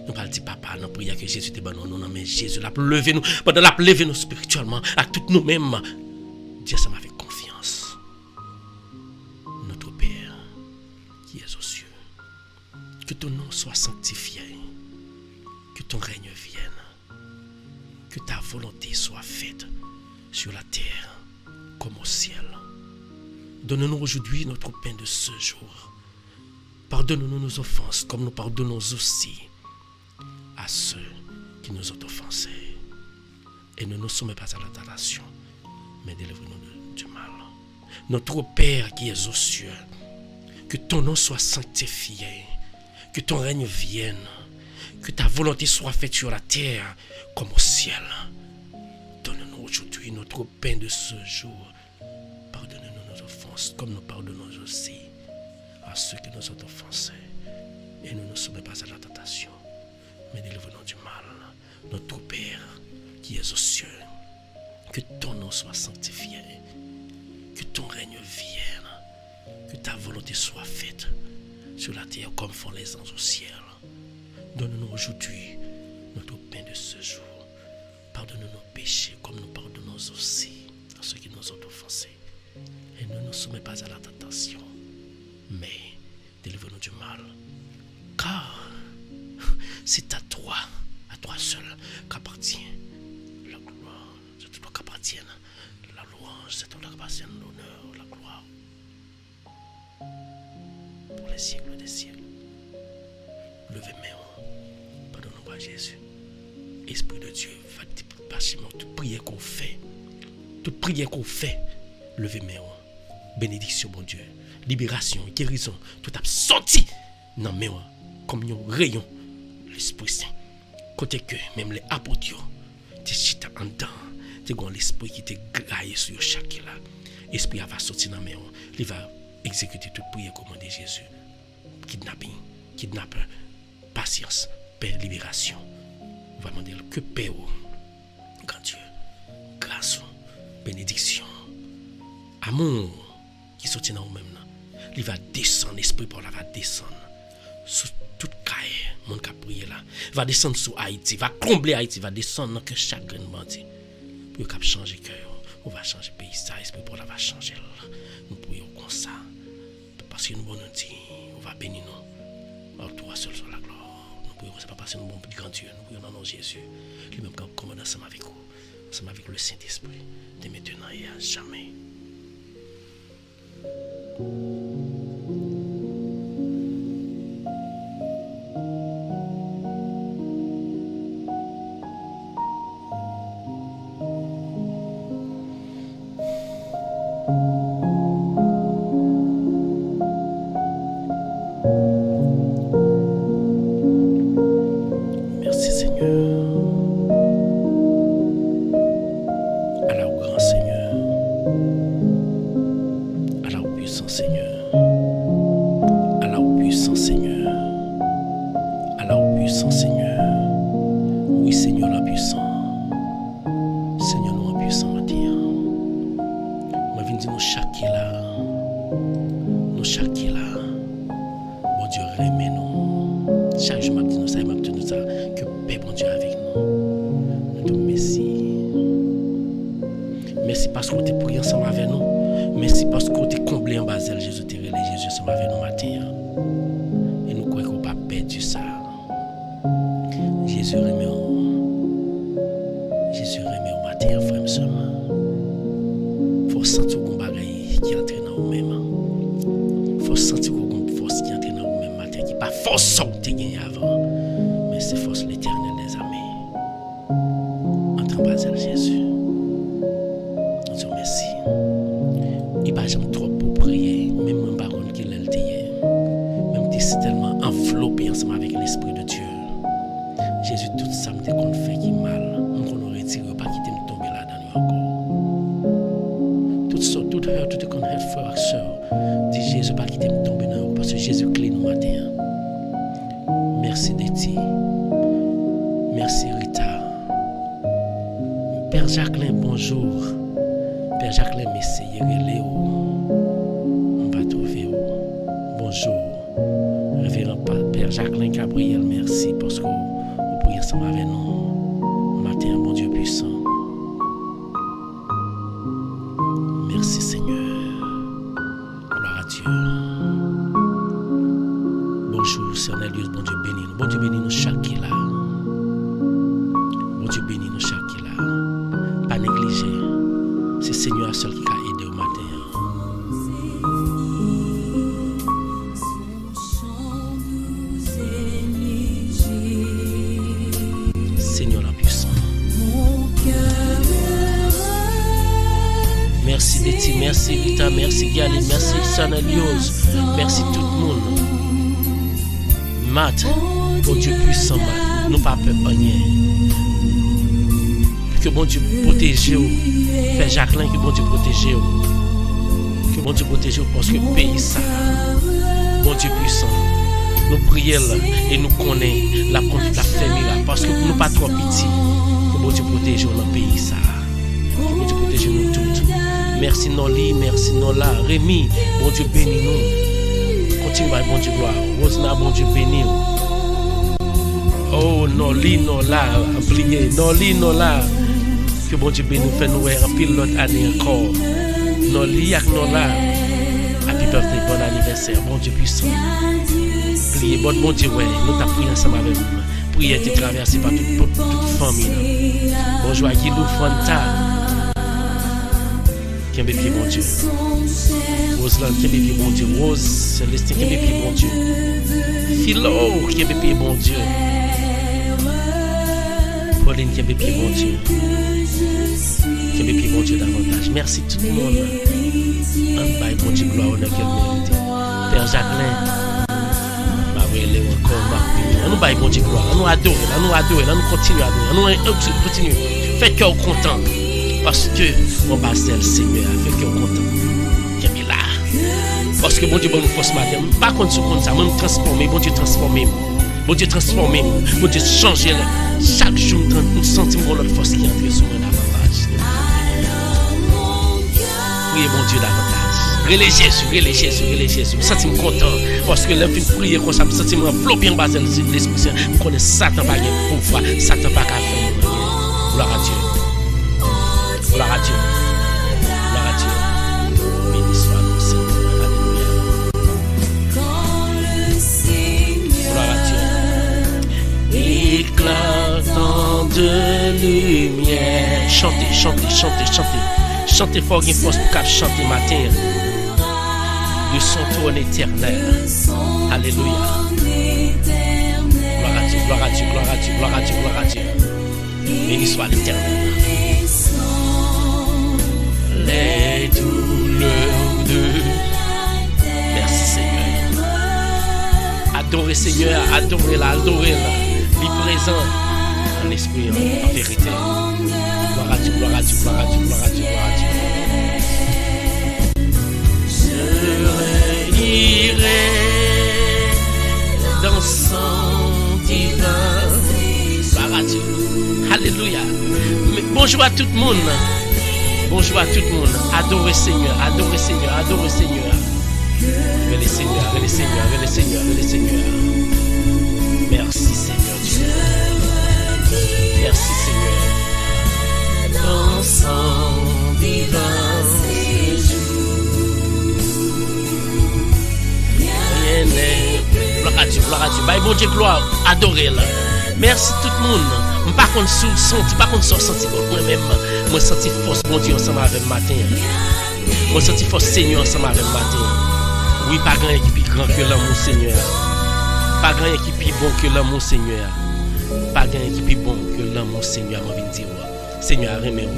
Nous pas dire papa dans prière que Jésus te bon non mais Jésus l'a lever nous pendant l'a lever nous spirituellement à toutes nous-mêmes. Dire ensemble avec confiance. Notre Père qui es aux cieux. Que ton nom soit sanctifié. Que ton règne vienne. Que ta volonté soit faite sur la terre comme au ciel. Donne-nous aujourd'hui notre pain de ce jour. Pardonne-nous nos offenses comme nous pardonnons aussi à ceux qui nous ont offensés. Et ne nous soumets pas à la tentation, mais délivre-nous du mal. Notre Père qui es aux cieux, que ton nom soit sanctifié, que ton règne vienne, que ta volonté soit faite sur la terre comme au ciel. Donne-nous aujourd'hui notre pain de ce jour. Pardonne-nous nos offenses comme nous pardonnons aussi à ceux qui nous ont offensés. Et ne nous soumets pas à la tentation, mais délivre-nous du mal. Notre Père qui es aux cieux, que ton nom soit sanctifié, que ton règne vienne, que ta volonté soit faite sur la terre comme font les anges au ciel. Donne-nous aujourd'hui notre pain de ce jour. Pardonne-nous nos péchés comme nous pardonnons aussi à ceux qui nous ont offensés. Et ne nous soumets pas à la tentation, mais délivre-nous du mal. Car c'est à toi seul qu'appartient la gloire. C'est à toi qu'appartient la louange, c'est à toi qu'appartient l'honneur, la gloire. Pour les siècles des siècles. Levez-moi, pardonne-nous à Jésus. Esprit de Dieu, faites patiemment toute prière qu'on fait. Toute prière qu'on fait, levez-moi. Bénédiction, mon Dieu. Libération, guérison, tout a sorti dans mes mains, comme un rayon, l'Esprit Saint. Côté que même les apôtres, tu chita en dedans, tu as l'Esprit qui te graille sur chaque là. L'Esprit va sortir dans mes mains, il va exécuter toute prière commandée Jésus. Kidnappeur, patience, paix, libération. On va demander que paix, grand Dieu, grâce, bénédiction, amour qui sortit dans nous-mêmes. Il va descendre, l'esprit pour la va descendre sur toute caille, mon qui a prié là. Va descendre sur Haïti, va combler Haïti, va descendre dans que chaque grain bandit. Pour qu'il changer cœur, on va changer pays, ça, l'esprit pour la va changer. Nous prions comme ça. Parce que nous bon nous dit, on va bénir nous. Alors toi seul sur la gloire. Nous prions, c'est pas parce que nous bon petit grand Dieu, nous prions dans nos Jésus. Lui-même qui commande ensemble avec vous, ensemble avec le Saint-Esprit, de maintenant et à jamais. Merci Seigneur. Alors grand Seigneur. Alors puissant Seigneur. Alors puissant Seigneur. Alors puissant Seigneur. Oui Seigneur la puissant. Seigneur nous en puissant matin. Moi viens dire nous chaque là. Nous chaque là. Chaque jour, je dis nous ça, je dis nous ça. Que paix, bon Dieu, avec nous. Nous te remercions. Merci parce que tu es prié ensemble avec nous. Merci parce que tu es comblé en Basel. Jésus, tu es religieux ensemble avec nous matin. Et nous croyons qu'on ne va pas perdre ça. Jésus remet au matin, frère, seulement. Il faut sentir qu'on bagaille qui entre dans nous-mêmes. Il faut sentir qu'on force qui entre dans nous-mêmes matin. Qui n'est pas force sortie gagné avant. Mais c'est force l'éternel des amis. Entre en Basel, Jésus. Nous te remercions. Il n'y a pas jamais trop pour prier. Même un baron qui l'a dit. Même si c'est tellement enveloppé ensemble avec l'Esprit de Dieu. Jésus, tout ça me dit qu'on fait qui mal. On aurait tiré, pas quitter me tomber là-dedans encore. Tout ça, tout heure, tout qu'on a fait, frère, soeur. Dit Jésus, pas quitter me tomber là parce que Jésus clé nous matin. Merci Déti. Merci Rita. Père Jacqueline, bonjour. Père Jacqueline, messieurs, Léo. On va trouver où. Bonjour. Révérend Père Jacqueline Gabriel, merci parce que vous priez ensemble avec nous. Matin, bon Dieu puissant. Merci Seigneur. Gloire à Dieu. Bonjour, Cornelius, bon Dieu béni nous. Bon Dieu béni nous chaque qui là. Bon Dieu béni nous chaque qui là. Pas négliger. C'est Seigneur seul qui a aidé au matin. Seigneur la puissance. Merci Déti, merci Rita, merci Gali, merci Cornelius, merci tout le monde. Mat, bon Dieu puissant, Mat, nous pas peur rien. Que bon Dieu protège vous, Père Jacqueline, que bon Dieu protège vous. Que bon Dieu protège vous parce que le pays ça, bon Dieu puissant. Nous prions et nous connaissons la famille là parce que nous pas trop petits. Que bon Dieu protège nous dans le pays ça. Que bon Dieu protège nous tous. Merci Noli, merci Nola, Rémi, bon Dieu bénis nous. Continue à bon Dieu gloire. Rosna, bon Dieu bénis nous. Oh Noli, Nola, oubliez, Noli, Nola. Que bon Dieu bénis nous, fait nous un pile l'autre année encore. Noli ak Nola. Happy birthday, bon anniversaire, bon Dieu puissant. Priez, bon Dieu, ouais, nous t'as prié ensemble avec nous. Priez, t'es traversé par toute famille. Bonjour à Guilou Fanta. Qui est pied, bon Dieu. Roseland, qui est pied, bon Dieu. Rose, Célestine, qui est pied, bon Dieu. Philo, qui est pied, bon Dieu. Pauline, qui est pied, bon Dieu. Qui est pied, bon Dieu, davantage. Merci tout le monde. Un bail, bon Dieu, gloire, honneur qu'elle mérite. Père Jacqueline. Nous baillons bon Dieu gloire, nous adorons, nous continuons à adorer, nous continuons. Faites cœur content, parce que mon Basel Seigneur fait cœur content. Qui est là, parce que bon Dieu bon nous force matin, pas contre ce compte ça, nous transformer, bon Dieu transformer, bon Dieu transformer, bon Dieu changer chaque jour nous sentiments notre force qui entre sur nous davantage. Priez bon Dieu davantage. Relais Jésus. Je sens content parce que l'homme fin prier comme ça, je sens enveloppé en bas de l'Esprit Saint. Je connais Satan pas de pouvoir, Satan pas qu'à faire. Gloire à Dieu. Gloire à Dieu. Gloire à Dieu. Béni soit le Seigneur. Alléluia. Gloire à Dieu. Éclatant de lumière. Chantez fort, il faut pour chanter matin. De son trône éternel. Alléluia. Gloire à Dieu. Béni soit l'Éternel. Les douleurs de... Merci Seigneur. Adorez Seigneur, adorez-la. Il est présent en esprit, en vérité. Gloire à Dieu. Je irai dans son divin. Gloire à Dieu. Alléluia. Bonjour à tout le monde. Adorez Seigneur. Venez Seigneur. Bye bon Dieu gloire, adorez là. Merci tout le monde. Je pas contre senti, pas contre senti moi même. Moi senti force bon Dieu ensemble avec matin. Moi senti force Seigneur ensemble avec matin. Oui, pas grand qui plus grand que l'amour Seigneur. Pas grand qui plus bon que l'amour Seigneur. Pas grand qui plus bon que l'amour Seigneur, moi viens dire. Seigneur, remets-moi.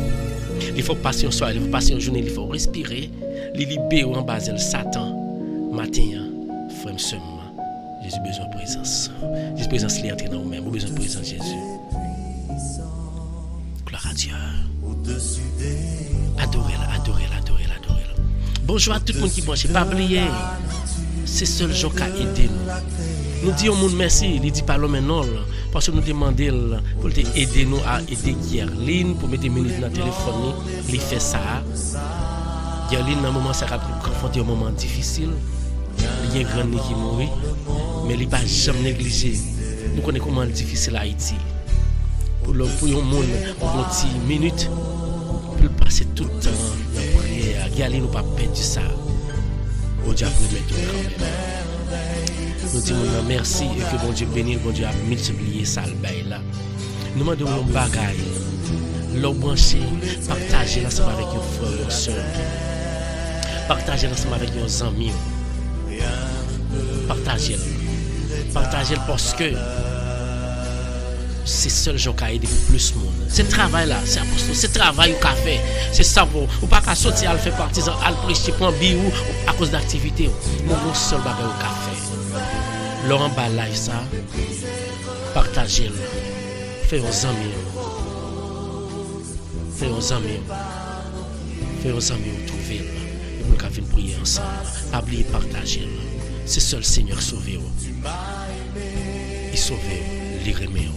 Il faut passer un soir, il faut passer une journée, il faut respirer, il libérer en bas de Satan. Matin, frère seulement, Jésus a besoin de présence. Jésus présence est entrée dans nous-mêmes, besoin de présence Jésus. Gloire à Dieu. Adorez-la, adorez-la, adorez-la, adorez-la. Bonjour à tout le monde qui branche, pas oublier. C'est seul jour qui a aidé nous. Nous disons au monde merci, il dit pas l'homme non, parce que nous demandons pour aider nous à aider Guerline, pour mettre des minutes dans le téléphone, il fait ça. Guerline, dans un moment, ça a confronté un moment difficile. Il y a un grand qui mourit, mais il n'a pas jamais négligé. Nous connaissons comment c'est difficile à Haïti. Pour le monde, pour une petite minute, pour passer tout le temps dans la prière. Guerline, nous pas perdre ça. Bon Dieu a promis tout quand même. Nous disons merci et que bon Dieu bénisse, bon Dieu a multiplié ça le bail là. Nous demandons un bagage, l'eau branchée, partager l'ensemble avec un frère et une soeur. Partager l'ensemble avec nos amis. Partager parce que c'est seul gens qui a aidé pour plus de monde. Ce travail là, c'est apostole, ce travail qu'on a fait, c'est ça ou pas qu'à sortir à faire partisan, à prêcher pour un biou à cause d'activité. Mon seul bagage qu'on a fait. Laurent Balay ça, partagez-le, faites aux amis, trouvez-le, et pour qu'on prier ensemble, pas oublier partager-le. C'est seul Seigneur sauver. Il sauve, il remet.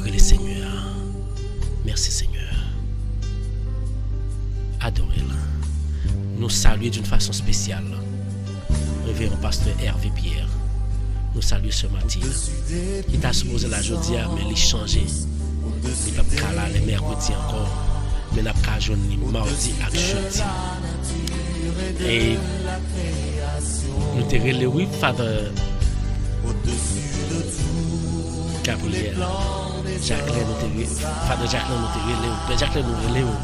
Le Seigneur, merci Seigneur, adorez-le. Nous saluons d'une façon spéciale. Révérend pasteur Hervé Pierre, nous saluons ce matin. Il t'a supposé la journée, mais il a changé. Il n'a pas là les mercredis encore, mais il n'a pas journée mardi et jeudi. Et nous te relèvons, oui, Father Gabriel, Jacqueline, Father Jacqueline, nous te relèvons, Jacqueline nous relèvons.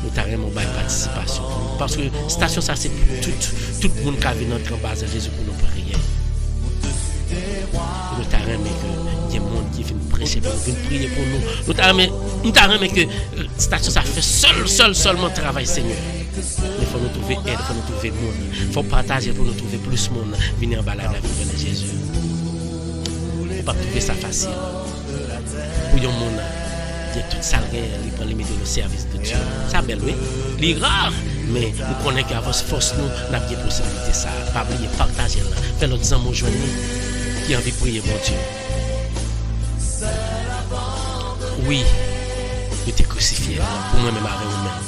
Nous avons une participation. Parce que la station, ça, c'est tout le monde qui a vu notre base de Jésus pour nous prier. Nous avons aimé que des gens qui viennent prêcher pour nous, viennent prier pour nous. Nous avons aimé que la station, ça fait seulement travail, Seigneur. Mais il faut nous trouver aide, il faut nous trouver monde. Il faut partager pour nous trouver plus de monde. Venir en balade la vie de Jésus. Il ne faut pas trouver ça facile. Pour les gens. Il y a tout ça, il prend les mettre au service de Dieu. Ça belle, oui. Il est rare, mais nous connaissons qu'avec force, nous avons des possibilités. Ça, pas oublier, partager là. Fais l'autre amour joindre qui a envie de prier, mon Dieu. Oui, il était crucifié pour moi-même avec vous-même.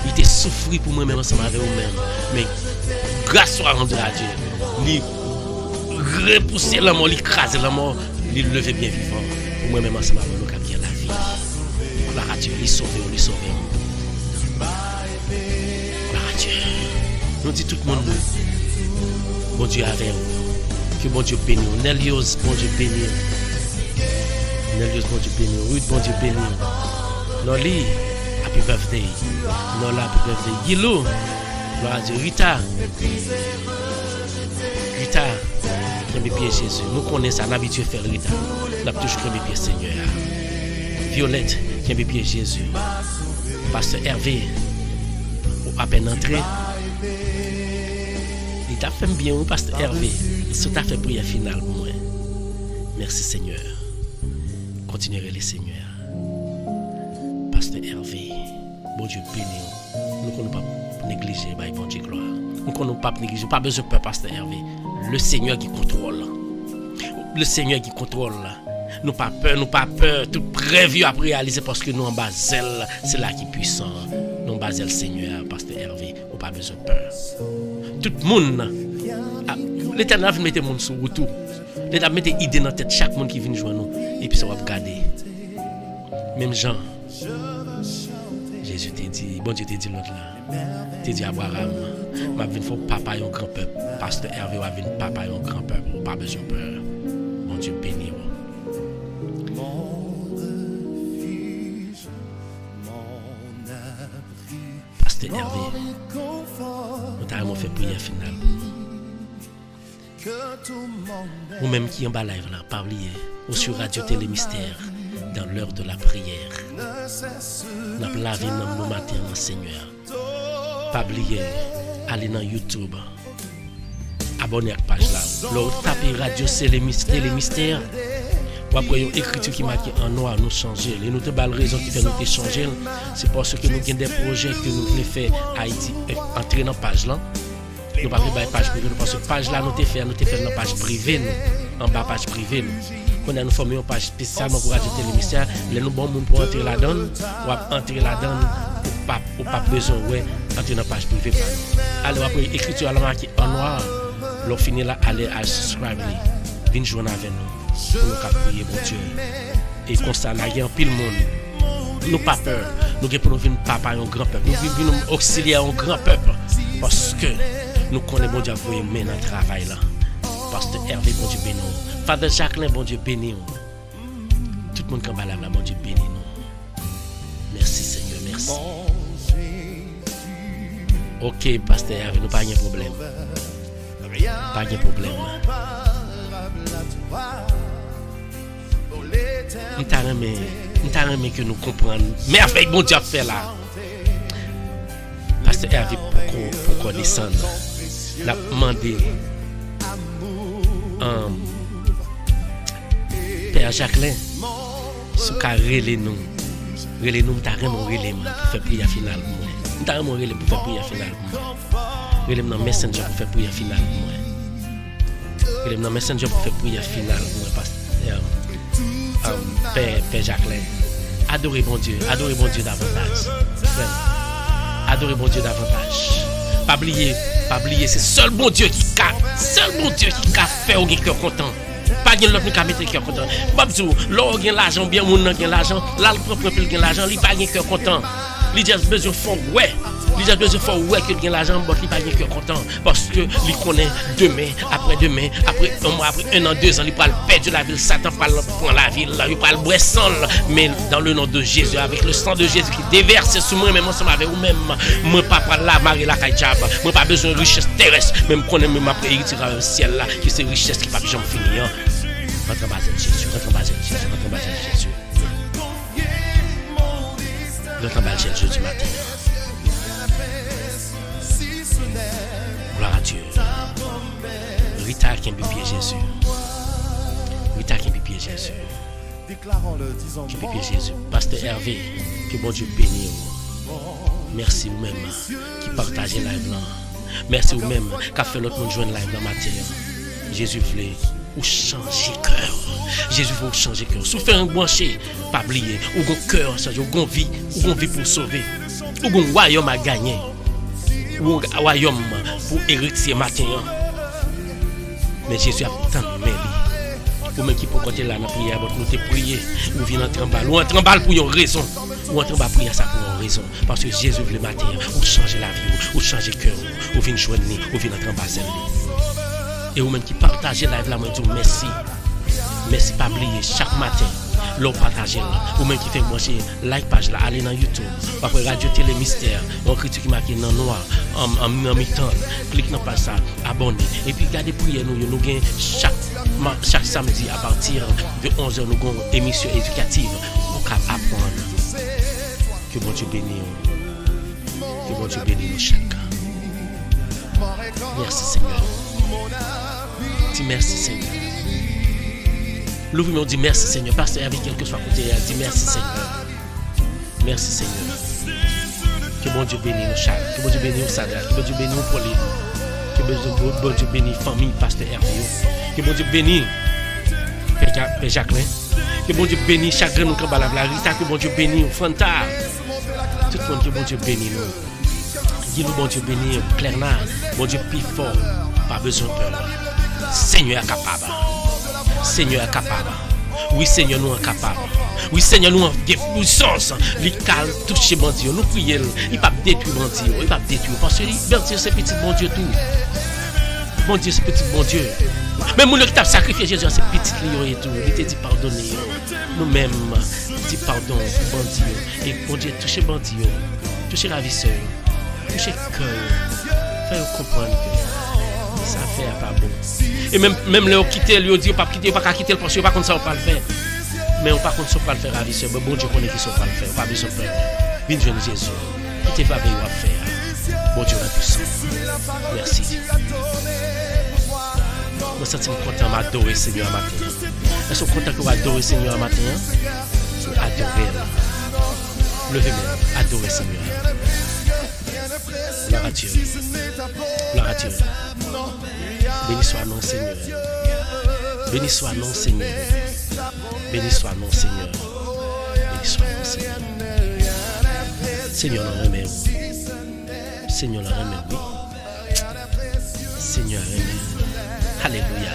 Il était souffert pour moi-même ensemble avec vous-même. Mais grâce soit rendue à Dieu. Il repoussait la mort, il écrasait la mort, il levait bien vivant. Pour moi-même ensemble avec nous. Gloire à Dieu, il sauve. Gloire à Dieu. Nous disons tout le monde, bon Dieu avec vous. Que bon Dieu bénisse. Nelios, bon Dieu bénisse. Nelios, bon Dieu bénisse. Ruth, bon Dieu bénisse. Noli, happy birthday. Nola, happy birthday. Guilou, gloire à Dieu. Rita, j'aime bien Jésus. Nous connaissons ça, on a l'habitude de faire Rita. On a toujours aimé bien Seigneur. Violette, qui aime bien Jésus. Pasteur Hervé, à peine entré, il t'a fait bien, Pasteur Hervé. Il t'a fait prière finale pour moi. Merci Seigneur. Continuez les Seigneur. Pasteur Hervé, bon Dieu béni. Nous ne pouvons pas négliger, bon Dieu gloire. Nous ne pouvons pas négliger, pas besoin de peur, Pasteur Hervé. Le Seigneur qui contrôle. Le Seigneur qui contrôle. Nous pas peur, tout prévu à réaliser parce que nous en bas zèle, c'est là qui est puissant. Nous en bas zèle Seigneur, Pasteur Hervé, nous pas besoin de peur. Tout le monde, l'Éternel va mettre le monde sur le retour. L'Éternel va mettre idée dans la tête chaque monde qui vient jouer nous. Et puis ça va regarder. Même Jean Jésus t'a dit, bon Dieu t'a dit l'autre là. T'a dit Abraham, m'a vinn faut papa un grand peuple. Pasteur Hervé va venir papa un grand peuple, pas besoin de peur. Bon Dieu béni. Pasteur Hervé, nous t'avons fait prière finale. Ou même qui en bas live là, pas oublier, ou sur Radio Télé Mystère, dans l'heure de la prière. Nous avons lavé nos matins dans le Seigneur. Pas oublier, aller dans YouTube, abonner à la page là. L'autre tapez Radio Télé Mystère. Ou après une écriture qui marque en noir, nous changer. Et nous avons raison qui fait nous changer. C'est parce que nous avons des projets que nous voulons faire Haïti entrer dans la page là. Nous ne pouvons pas faire une page privée parce que la page là, nous avons fait une page privée. En bas, page privée. Quand nous formé une page spécialement pour Radio Télé Mystère, nous avons besoin pour entrer là-dedans. Ou entrer là-dedans, ou pas besoin d'entrer dans la page privée. Alors après, l'écriture est marquée en noir. L'on finit là, allez à subscribe. Venez joindre avec nous. Pour nous prier, bon Dieu. Et comme ça, nous avons pile monde. Nous pas peur. Nous avons venir papa un grand peuple. Nous venons auxilier un grand peuple. Parce que nous connaissons bon Dieu pour mener dans le travail là. Pasteur Hervé, bon Dieu béni. Father Jacqueline, bon Dieu béni. Tout le monde qui est là, bon Dieu béni nous. Merci Seigneur, merci. Ok, Pasteur Hervé, nous pas de problème. Pas de problème. Nous t'arrêtons que nous comprenions. Mais avec bon Dieu a fait là. Pasteur Hervé pour qu'on descende. L'a demandé. Père Jacqueline, si vous relez nous, t'arrêtons relais pour faire prière finale. Nous t'arrêtons relais pour faire prière finale. Relais dans Messenger pour faire prière finale. Relais dans Messenger pour faire prière finale. Père Jacqueline, adorez bon Dieu davantage. Adorez bon Dieu davantage. Pas oublier, c'est seul bon Dieu qui a fait au cœur content. Pas de l'autre qui a mettre le cœur content. Babzou, l'or gagne l'argent, bien mon nan gagne l'argent, là le propre peuple gagne l'argent, il pas gagne cœur content. Il a besoin fort que gagne l'argent, mais il pas gagne cœur content parce que il connaît demain, après un mois, après 1 an, 2 ans, il parle perdre la ville, Satan parle prendre la ville, il parle boire sang, mais dans le nom de Jésus, avec le sang de Jésus qui déverse sur moi, même ensemble avec vous-même, moi pas la marée la kaïchab, moi pas besoin de richesse terrestre, même connaît même après hériter un ciel là, qui c'est richesse qui pas jamais finir. Rentre en bas de Jésus, rentre en bas de Jésus. Rentre en bas de Jésus du matin. Gloire à Dieu. Rita qui est pied Jésus. Déclarons-le, disons Qui est pied Jésus. Pasteur Hervé, que bon Dieu bénisse. Merci vous-même qui partagez la live là. Merci vous-même qui a fait l'autre monde joindre la live dans ma terre. Jésus voulait ou changer cœur. Jésus veut changer cœur. Si vous faites un branché, pas oublier, ou un cœur changer, ou une vie pour sauver, ou un royaume à gagner, ou un royaume pour hériter matin. Mais Jésus a tant de mêlé. Ou même qui peut compter là dans la prière, nous te prier, ou venir entrer en balle, ou entrer en balle pour une raison, ou entrer en balle prier ça pour une raison. Parce que Jésus veut le matin, ou changer la vie, ou changer cœur, ou venir joindre, ou venir entrer en balle. Et vous-même qui partagez la live là, moi je dis merci. Merci pas oublier chaque matin, l'on partage là. Vous-même qui fait manger, like page là, allez dans YouTube. Après Radio Télé Mystère, on critique qui marque dans noir, en mi-temps, clique dans page ça, abonnez. Et puis gardez prier nous gagnons chaque samedi à partir de 11h, nous avons une émission éducative pour apprendre. Que bon Dieu bénisse. Que bon Dieu bénisse chacun. Merci Seigneur. Dis merci Seigneur. L'ouvre-moi dit merci Seigneur. Pasteur avec quel que soit côté, dit merci Seigneur. Merci Seigneur. Que bon Dieu bénisse nous chaque. Que bon Dieu bénisse nous Sadra. Que bon Dieu bénisse nous Pauline. Que bon Dieu bénisse famille Pasteur Hervé. Que bon Dieu bénisse Père Jacqueline. Que bon Dieu bénisse chaque grand nous qui balade la Rita. Que bon Dieu bénisse Fanta. Tout le monde que bon Dieu bénisse nous. Dis-nous bon Dieu bénisse Clairna. Bon Dieu plus fort. Pas besoin de peur. Seigneur est capable. Seigneur est capable. Oui, Seigneur, nous sommes capables. Oui, Seigneur, nous avons puissance. Il a touché bon Dieu. Nous prions. Il ne peut pas détruire bon Dieu. Il ne peut pas détruire. Parce que bon Dieu, c'est petit bon Dieu tout. Bon Dieu, c'est petit bon Dieu. Même nous qui avons sacrifié Jésus à ces petites lions et tout. Il t'a dit pardonner. Nous-mêmes, dit pardon pour bon Dieu. Et bon Dieu, touchez bon Dieu. Touchez la vie seule. Touchez le cœur. Faites comprendre que ça fait pas bon. Et même les quitter, lui dit pas quitter, pas quitter parce que pas comme ça on pas le faire. Mais on pas contre ça pas le faire la vie seule. Bon Dieu connaît qui sont pas le faire. Pas besoin de faire. Viens jeune Jésus. Qui te va veiller à faire. Bon Dieu la puissance. Merci. Je me sens content m'adorer Seigneur à matin. Est-ce que vous content que vous adorez Seigneur à matin? Adorez. Levez-moi. Adorez Seigneur. Gloire à Dieu. Gloire à Dieu. Béni soit non Seigneur. Béni soit non Seigneur. Béni soit non Seigneur. Béni soit non Seigneur. Seigneur, nous remercions. Seigneur, nous remercions. Seigneur, nous remercions. Alléluia.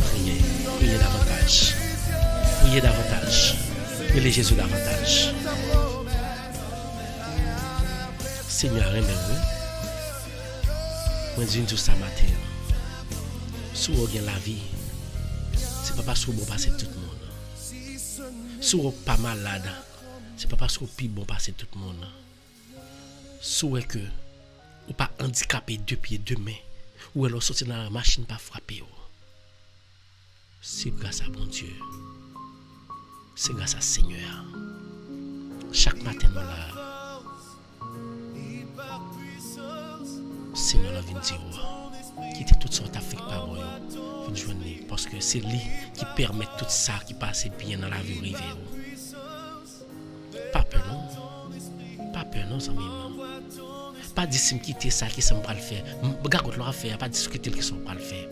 Priez. Priez davantage. Priez davantage. Priez Jésus davantage. Seigneur, remercie. Moi, je dis tout ça matin. Si vous avez la vie, c'est pas parce que vous passez tout le monde. Si vous n'êtes pas malade, c'est pas parce que vous êtes bon passer tout le monde. Si vous n'êtes pas handicapé 2 pieds, 2 mains, ou alors sortir dans la machine pas frapper. C'est grâce à bon Dieu. C'est grâce à Seigneur. Chaque matin, nous là. Seigneur, la vient dire, quittez toute sorte d'Afrique par moi, une journée, parce que c'est lui qui permet tout ça qui passe bien dans la vie rivée. Pas peur, non? Pas peur, non, amis. Pas dire si me quitter ça, qui s'en pas le faire. Regarde l'on a fait, pas discuter qui sont pas le faire.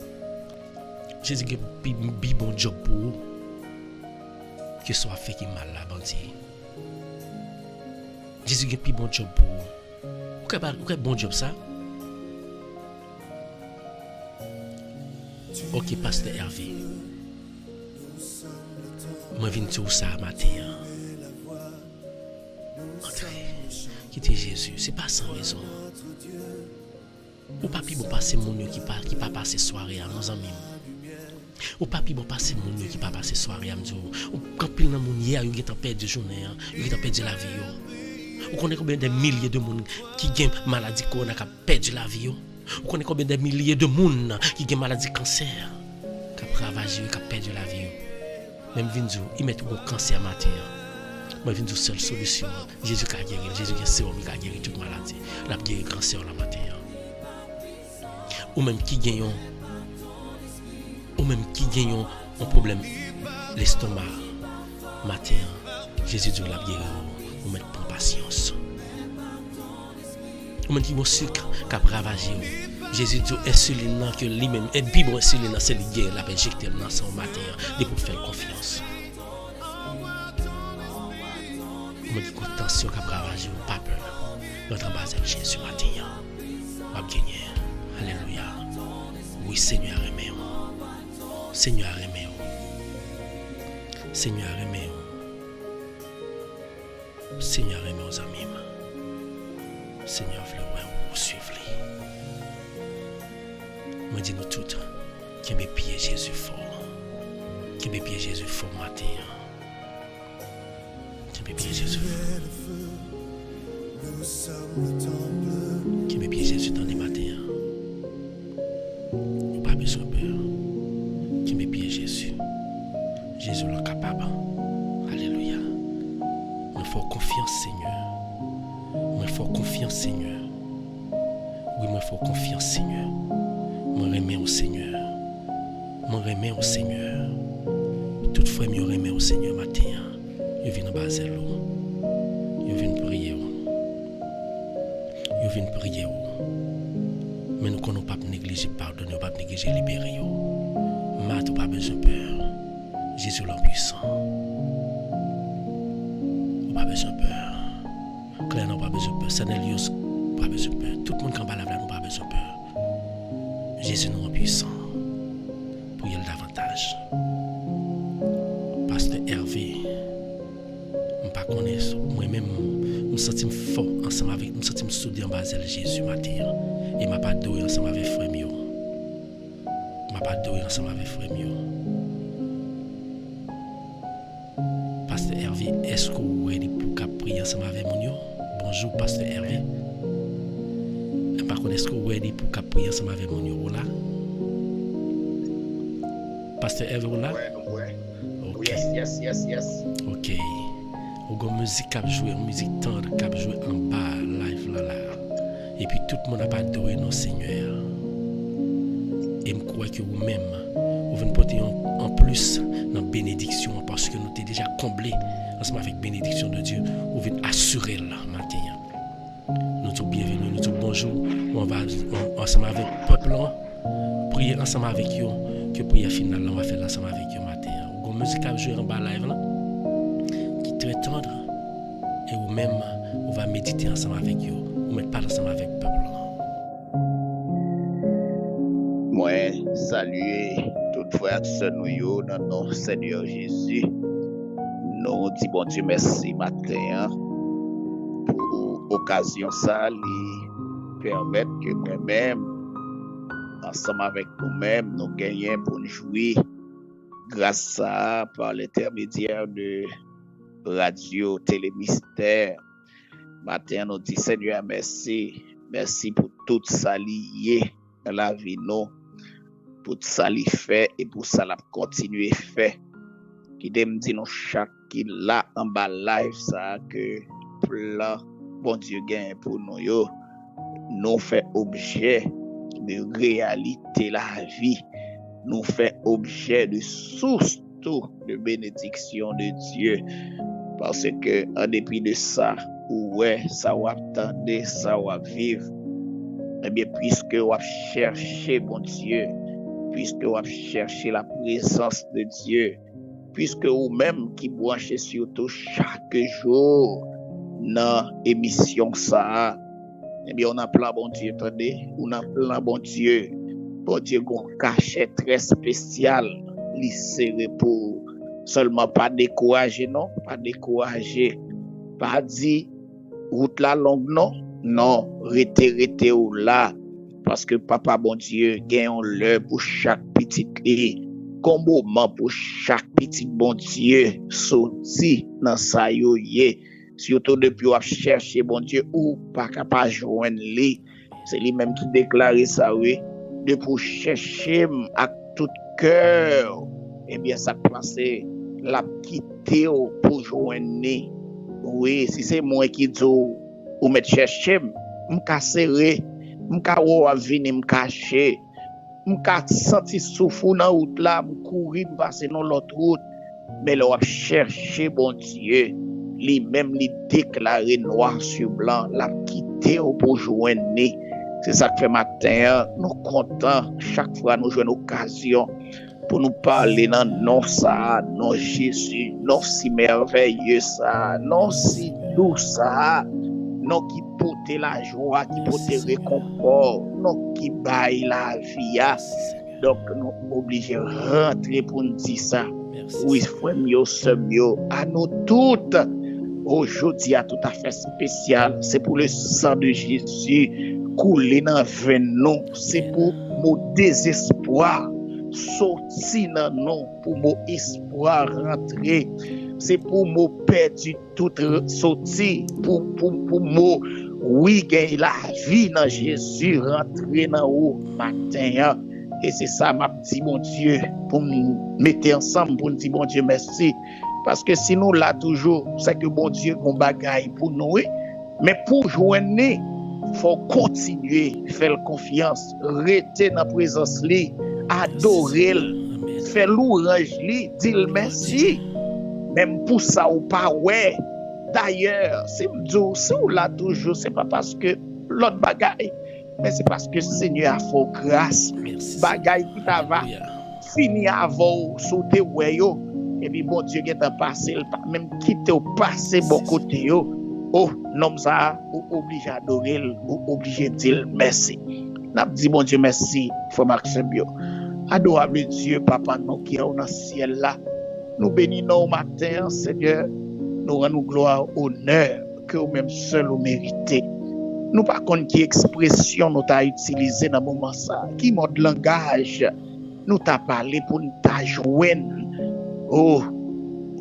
Jésus a un bon job pour vous, que soit fait qui mal là, bandit. Jésus a un bon job pour vous. Quel bon job ça? Ok, pasteur Hervé. Moi, je viens tout ça matin. Entrez. Quittez Jésus. C'est pas sans raison. Ou pas bon passer mon qui pas passer soirée à nos amis. Ou pas bon passer mon qui pas passer soirée à nous. Ou quand pile dans mon hier, il a perdu journée, il a perdu la vie. Ou connaît combien de milliers de monde qui gagne maladie corona qui a perdu la vie. Vous connaissez combien de milliers de monde qui ont maladie cancer, qui ont ravagé, qui ont perdu la vie. Même Vinzo, ils mettent un cancer matin. Moi, Vinzo, seule solution. Jésus a guéri, Jésus a sérum, il a guéri toute maladie. Il a guéri le cancer la matin. Ou même qui gagne un problème, l'estomac, matin. Jésus l'a guéri. Ou mettre pour patience. Ou même qui vont sucre qui a ravagé. Jésus dit insuline que lui-même et bible insuline c'est lié la injecter dans son matin de pour faire confiance. Ou même qui tension qui a ravagé pas peur. Notre base avec Jésus matin. Va gagner. Alléluia. Oui Seigneur aimé. Seigneur aimé. Seigneur aimé. Seigneur aimé aux amis. Seigneur, vous suivez. Moi, dis-nous toutes qui me pieds Jésus fort. Qui me pieds Jésus fort matin. Qui me pieds Jésus fort. Qui me pieds Jésus dans les matins. Pas besoin de peur. Qui me pieds Jésus. Jésus est capable. Alléluia. Il faut confiance, Seigneur. Moi, il faut confiance, Seigneur. Oui, moi, il faut confiance, Seigneur. Moi, remets au Seigneur. Moi, remets au Seigneur. Toutefois, je remets au Seigneur matin. Je viens en bas de l'eau. Je viens prier. Je viens prier. Mais nous ne pouvons pas négliger pardonner, nous ne pouvons pas négliger libérer. Matou pas besoin de peur. Jésus l'impuissant. Pas besoin de peur. Claire n'a pas besoin de peur. Sanelius, pas besoin de peur. Tout le monde qui en parle là, n'a pas besoin de peur. Jésus nous est puissant. Pour y aller davantage. témoignage. Pasteur Hervé, je ne pas connaître moi-même, je me sens fort ensemble avec, je me sens soudé en bas de Jésus matin. Et je ne pas doué ensemble avec frère Mio. Je ne pas doué ensemble avec frère Mio. Pasteur Hervé, est-ce que vous êtes pour prier ensemble avec mon yo? Bonjour, Pasteur Hervé. Par contre, est-ce que vous êtes pour prier ensemble avec mon yo là? Pasteur Hervé là? Ouais. Ok. Yes. Ok. Ou une musique qui a joué, une musique tendre qui a joué en bas, live là. Et puis tout le monde a pas adoré nos Seigneur. Et je crois que vous-même, vous venez porter en plus dans la bénédiction parce que nous sommes déjà comblés ensemble avec la bénédiction de Dieu. Vous venez assurer là matin. Nous sommes bienvenus, nous sommes bonjour. On va ensemble avec le peuple, prier ensemble avec eux. Que prière finale, on va faire ensemble avec eux matin. Ou une musique qui a joué en bas, live là. Très tendre et vous-même on va méditer ensemble avec eux ou mettre pas ensemble avec le peuple. Moi, saluer tout frère nous dans notre Seigneur Jésus. Nous disons bon Dieu merci matin pour l'occasion ça lui permettre que moi-même ensemble avec nous-mêmes nous gagnons pour nous jouer grâce à par l'intermédiaire de Radio Télémystère. Matin, nous disons Seigneur, merci. Merci pour tout ça lié dans la vie, nous. Pour tout ça li fait et pour ça la continuer fait. Qui me dit nous chaque qui là en bas live ça que plan bon Dieu gagne pour nous yo. Nous fait objet de réalité la vie. Nous fait objet de source de bénédiction de Dieu. Parce que en dépit de ça, ouais, ça va attendre, ça va vivre. Eh bien, puisque on va chercher bon Dieu, puisque on va chercher la présence de Dieu, puisque vous-même qui branchez surtout chaque jour dans l'émission ça, eh bien, on a plein bon Dieu, attendez, on a plein bon Dieu qu'on cachet très spécial, li serré pour seulement pas décourager, non, pas décourager, pas dire route la longue, non, rete ou là, parce que papa bon Dieu gagne l'heure pour chaque petite lit, comme moment pour chaque petit bon Dieu sorti dans sa yoye, surtout depuis qu'on chercher bon Dieu ou pas capable joindre lui, c'est lui même qui déclare ça, oui, de pour chercher à tout cœur, eh bien ça passé la quitter pour joindre. Oui, si c'est moi qui dis ou me chercher, m'ka serré, m'ka ou venir me cacher, m'ka senti souffle dans route là, m'courir passer dans l'autre route, mais là on chercher bon Dieu, lui même lui déclarer noir sur blanc, la quitter pour joindre. C'est ça que fait matin, nous contents chaque fois nous jouons une occasion pour nous parler dans non ça, non Jésus, non si merveilleux ça, non si doux ça, non qui porte la joie, qui porte le réconfort, non qui baille la vie. Donc nous obligés de rentrer pour nous dire ça. Oui, frère mieux, sœur mieux, à nous toutes. Aujourd'hui, à tout à fait spécial, c'est pour le sang de Jésus coulé dans veine nous, c'est pour mon désespoir sorti dans nous, pour mon espoir rentrer, c'est pour mon perdu tout sorti, pour mon oui gagner la vie dans Jésus rentrer dans au matin. Et c'est ça m'a dit mon Dieu pour nous mettre ensemble pour nous dire bon Dieu merci. Parce que si nous là toujours, c'est que bon Dieu qu'on bagaille pour nous. Mais pour joindre, il faut continuer, faire confiance, rester dans la présence, adorer, faire louange, dire merci. Même pour ça ou pas, ouais. D'ailleurs, si vous là toujours, c'est pas parce que l'autre bagaille, mais c'est parce que le Seigneur a fait grâce. Bagaille qui t'a fini avant, sauter, ouais, yo. Et puis bon Dieu qui est passé, même quitter au passé bon côté yo. Oh, non ça, ou obligé à adorer, ou obligé de dire merci. N'a dit bon Dieu merci, frère Maxime. Adorable Dieu, Papa, nous qui est dans le ciel là, nous bénissons au matin, Seigneur, nous rendons gloire, honneur, que vous-même seul vous méritez. Nous par contre qui expression nous t'a utilisé dans le moment ça, qui mode langage, nous t'a parlé pour nous t'a joindre,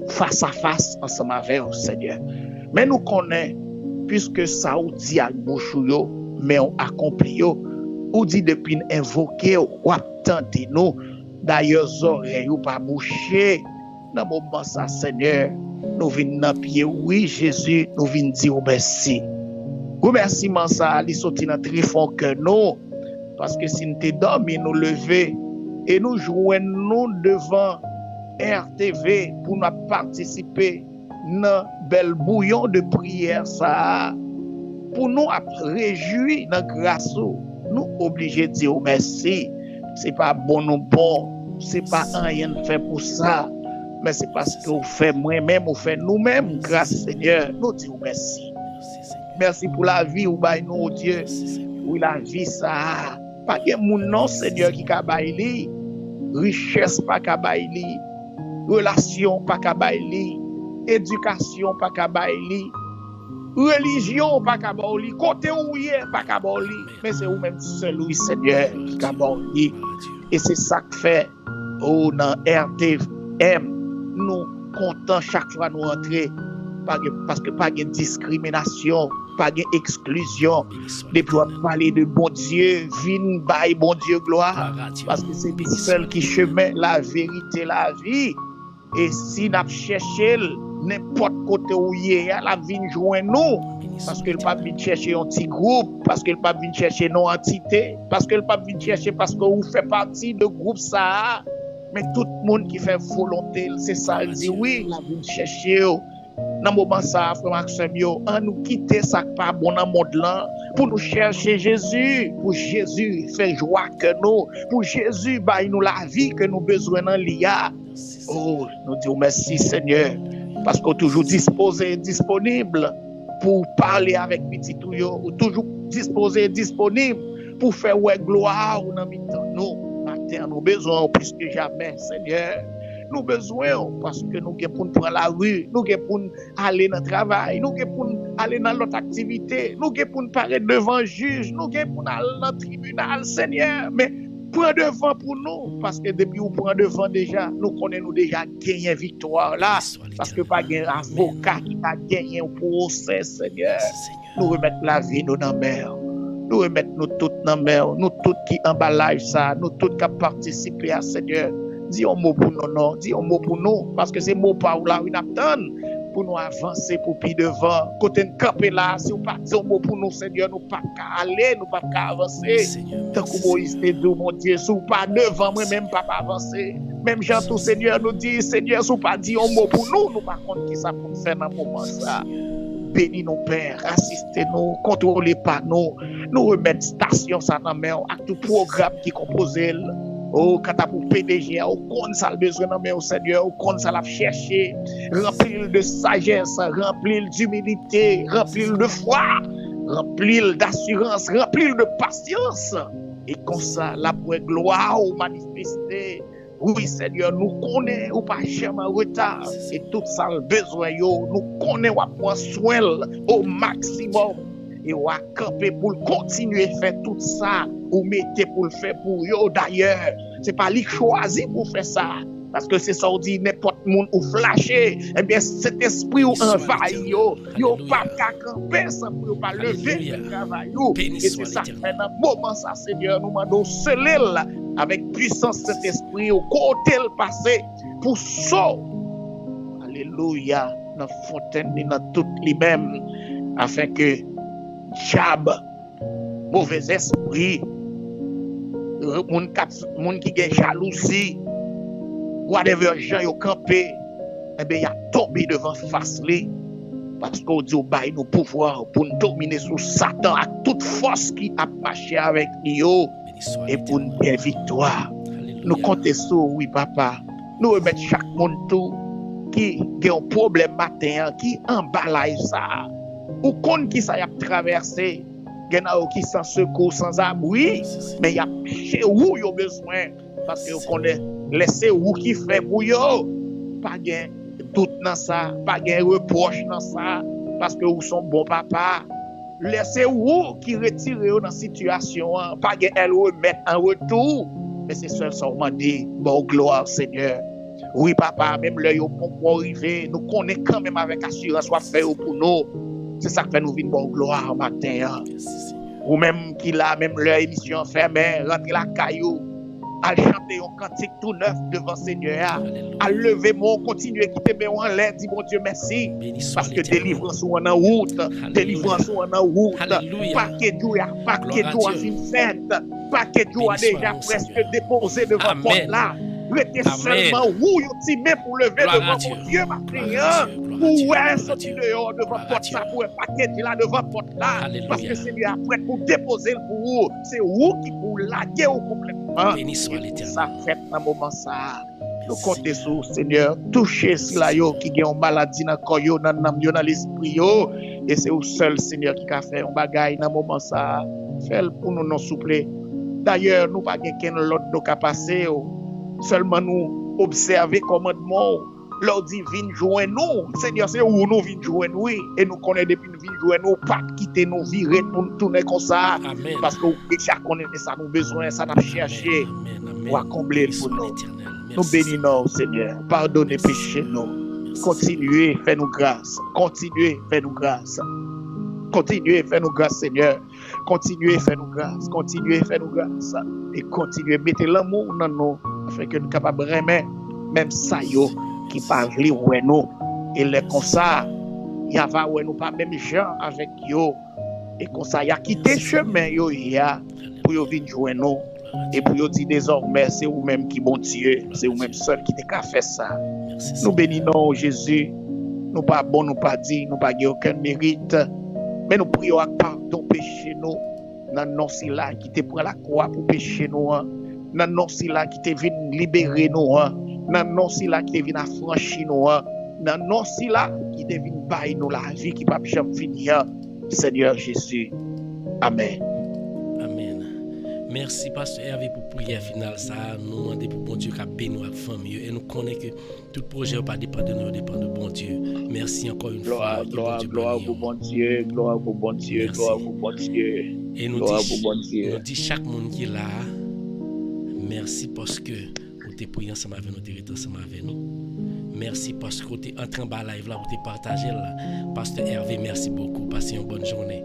face à face ensemble avec vous, Seigneur. Mais nous connaissons, puisque ça ou dit à bouche yo, mais on accomplit yo, ou dit depuis invoquer ou attendre nous, d'ailleurs oreilles ou pas boucher, dans le moment ça, Seigneur, nous venons dans pied, oui Jésus, nous venons dire merci. Remerciement ça, li sorti dans très fort que nous, parce que si nous t'es dormi, nous lever et nous joignons devant RTV pour nous participer dans bel bouillon de prière ça, pour nous réjouir dans grâce, nous obligés de dire merci. C'est pas bon nous bon, c'est pas rien fait pour ça, mais c'est parce que vous faites moi-même, vous faites nous-mêmes, grâce Seigneur, nous disons merci. Merci pour la vie ou bail nous Dieu. Oui la vie ça. Pas que mon nom Seigneur qui ka baili. Richesse pas ka baili. Relation pas ka baili. Éducation pas ka baili. Religion pas ka baili. Côté où y est pas ka baili. Mais c'est vous même seul oui Seigneur qui ka baili. Et c'est ça que fait dans RTM nous content chaque fois nous entrer parce que pas de discrimination, pas d'exclusion. Depuis on parler de bon Dieu, vin by bon Dieu gloire, parce que c'est lui seul qui chemin la vérité, la vie. Et si n'a cherché n'importe côté où il est, la vie joindre nous, parce que le pas vient chercher un petit groupe, parce que le pas vient chercher nos entités, parce que le pas vient chercher parce que vous fait partie de groupe ça. Mais tout le monde qui fait volonté, c'est ça, il dit oui, la vie chercher. Dans le moment ça, frère Maxime, on nous quitter ça pas bon dans le monde là pour nous chercher Jésus, pour Jésus faire joie que nous, pour Jésus bailler nous la vie que nous besoin dans l'IA. Oh, nous disons merci Seigneur, parce qu'on est toujours disposé et disponible pour parler avec petit ou toujours disposé et disponible pour faire ouais gloire dans nous. Matin, nous besoin plus que jamais, Seigneur. Nous besoin parce que nous avons pour prendre la rue, nous avons pour aller dans le travail, nous avons pour aller dans l'autre activité, nous avons pour parler devant le juge, nous avons pour aller dans le tribunal, Seigneur. Mais prends devant pour nous, parce que depuis nous prenons devant déjà, nous connaissons déjà gagner victoire là, parce que pas un avocat qui a gagné un procès, Seigneur. Nous remettons la vie nous dans la mer. Nous remettons nous toutes dans la mer, nous toutes qui emballage ça, nous toutes qui participent à Seigneur. Dis un mot pour nous, non, dis un mot pour nous, parce que c'est mot par là où nous attendons pour nous avancer pour plus devant. Côté de camper là, si vous pas dire un mot pour nous, Seigneur, nous pas aller, nous pas avancer. Tant que Moïse te dit, mon Dieu, si vous pas devant moi, même pas avancer. Même Jean tout Seigneur nous dit, Seigneur, si vous pas dit un mot pour nous, nous pas compte qui ça pour faire dans le moment ça. Bénis nos pères, assistez-nous, contrôlez pas nous, nous remettons station ça dans main, avec tout programme qui compose. Oh, quand tu pour PDG, au compte ça le besoin dans au Seigneur, au compte ça l'a chercher, remplir de sagesse, remplir d'humilité, remplir de foi, remplir d'assurance, remplir de patience. Et comme ça, la pour gloire ou manifester. Oui, Seigneur, nous connaissons ou pas jamais en retard. Et tout ça le besoin, nous connaissons à prendre soin au maximum. Et on va camper pour continuer à faire tout ça. Ou mettez pour le faire pour eux. D'ailleurs, ce n'est pas lui choisi pour faire ça. Parce que c'est ça, on dit n'importe monde ou flasher. Eh bien, cet esprit ou envahit, yo pas qu'à camper sans pour pas lever le travail. Et c'est ça qui fait dans le moment, ça, Seigneur, nous demandons sceller avec puissance cet esprit au côté le passé pour ça. Alléluia, dans la fontaine et dans tout lui-même, afin que diable, mauvais esprit, moun qui gen jalousie, whatever gens yo campé, eh bien, il a tombé devant face li, parce qu'on dit au bail nos pouvoirs pour nous dominer sur Satan à toute force qui a marché avec nous et pour nous gagner victoire. Nous comptons sur oui papa, nous remettons chaque monde tout qui a un problème matin, qui emballage ça, ou compte qui ça y a traversé. gen nan qui sans secours, sans abri, mais y a chez où yo besoin parce que vous connaissez laissez où qui fait pour yo, pas gen doute dans ça, pas gen reproche dans ça parce que vous sont bon papa. Laissez où qui retire yo dans situation, pas gen elle remettre en retour, mais c'est seul ça on dit bon gloire Seigneur. Oui papa, même là yo pour arriver, nous connaissons quand même avec assurance soit fait pour nous. C'est ça qui fait nous vivre bon gloire matin. Ou même qui là même leur émission fermée, rentrer la caillou, à chanter un cantique tout neuf devant Seigneur, à lever mon continuer quitter mes en l'air, dit bon Dieu merci parce que délivrance ou en route, délivrance ou en route, paquet d'eau a fin fête, paquet d'eau a déjà presque déposé devant porte là. Restez seulement où vous timez pour lever devant mon Dieu, ma prière. Pour sortir dehors devant porte ça, pour un paquet là devant porte là. Parce que Seigneur est prêt pour déposer le pour vous. C'est vous qui pour laguer au complètement. Béni soit l'Éternel. Ça fait dans moment ça. Nous comptons sur Seigneur. Touchez cela qui a une maladie dans le corps, dans l'âme, dans l'esprit. Et c'est au seul Seigneur qui a fait un bagage dans moment ça. Fais-le pour nous non souple. D'ailleurs, nous pas quelqu'un l'autre nous a passé. Seulement nous observer commandement, leur dit vinn joindre nous. Seigneur, c'est où nous vinn joindre nous et nous connaissons depuis nous vinn joindre nous, pas quitter nous, virer, nous tourner comme ça. Amen. Parce que déjà connaît ça, nous besoin, ça n'a cherché. Pour combler pour nous. Nous bénissons, Seigneur. Pardonnez péché nous. Continuez, fais-nous grâce. Continuez, fais-nous grâce. Continuez, fais-nous grâce, Seigneur. Continuez, fais-nous grâce. Continuez, fais-nous grâce. Et continuez, mettez l'amour dans nous. Afin que nous soyons capables de remettre même ça yo qui parle ouais nous et les comme ça y a va ouais nous pas même gens avec yo et comme ça y a quitté chemin yo y a pour yo venir joindre nous et pour yo dire désormais c'est vous même qui bon Dieu, c'est vous même seul qui t'a fait ça. Nous bénissons Jésus, nous pas bon, nous pas dit, nous pas aucun mérite, mais nous prions à pardon péché nous dans non si là qui te prend la croix pour pécher nous. Nan non si là qui te vient libérer nous, nan non si là qui te vient affranchir nous, nan non si là qui te vient bailler nous la vie qui pas jamais finir. Seigneur Jésus. Amen. Amen. Merci Pasteur Hervé pour prière finale ça. Nous demandons pour bon Dieu qu'a béni notre famille et nous connaissons que tout projet pas dépend de nous, dépend de bon Dieu. Merci encore une fois. Gloire pour bon Dieu, gloire pour bon Dieu, gloire pour bon Dieu. Et nous dit chaque monde qui est là. Merci parce que vous êtes prié ensemble avec nous, vous êtes ensemble avec nous. Merci parce que vous êtes entré en bas live là, vous êtes partagé là. Pasteur Hervé, merci beaucoup. Passez une bonne journée.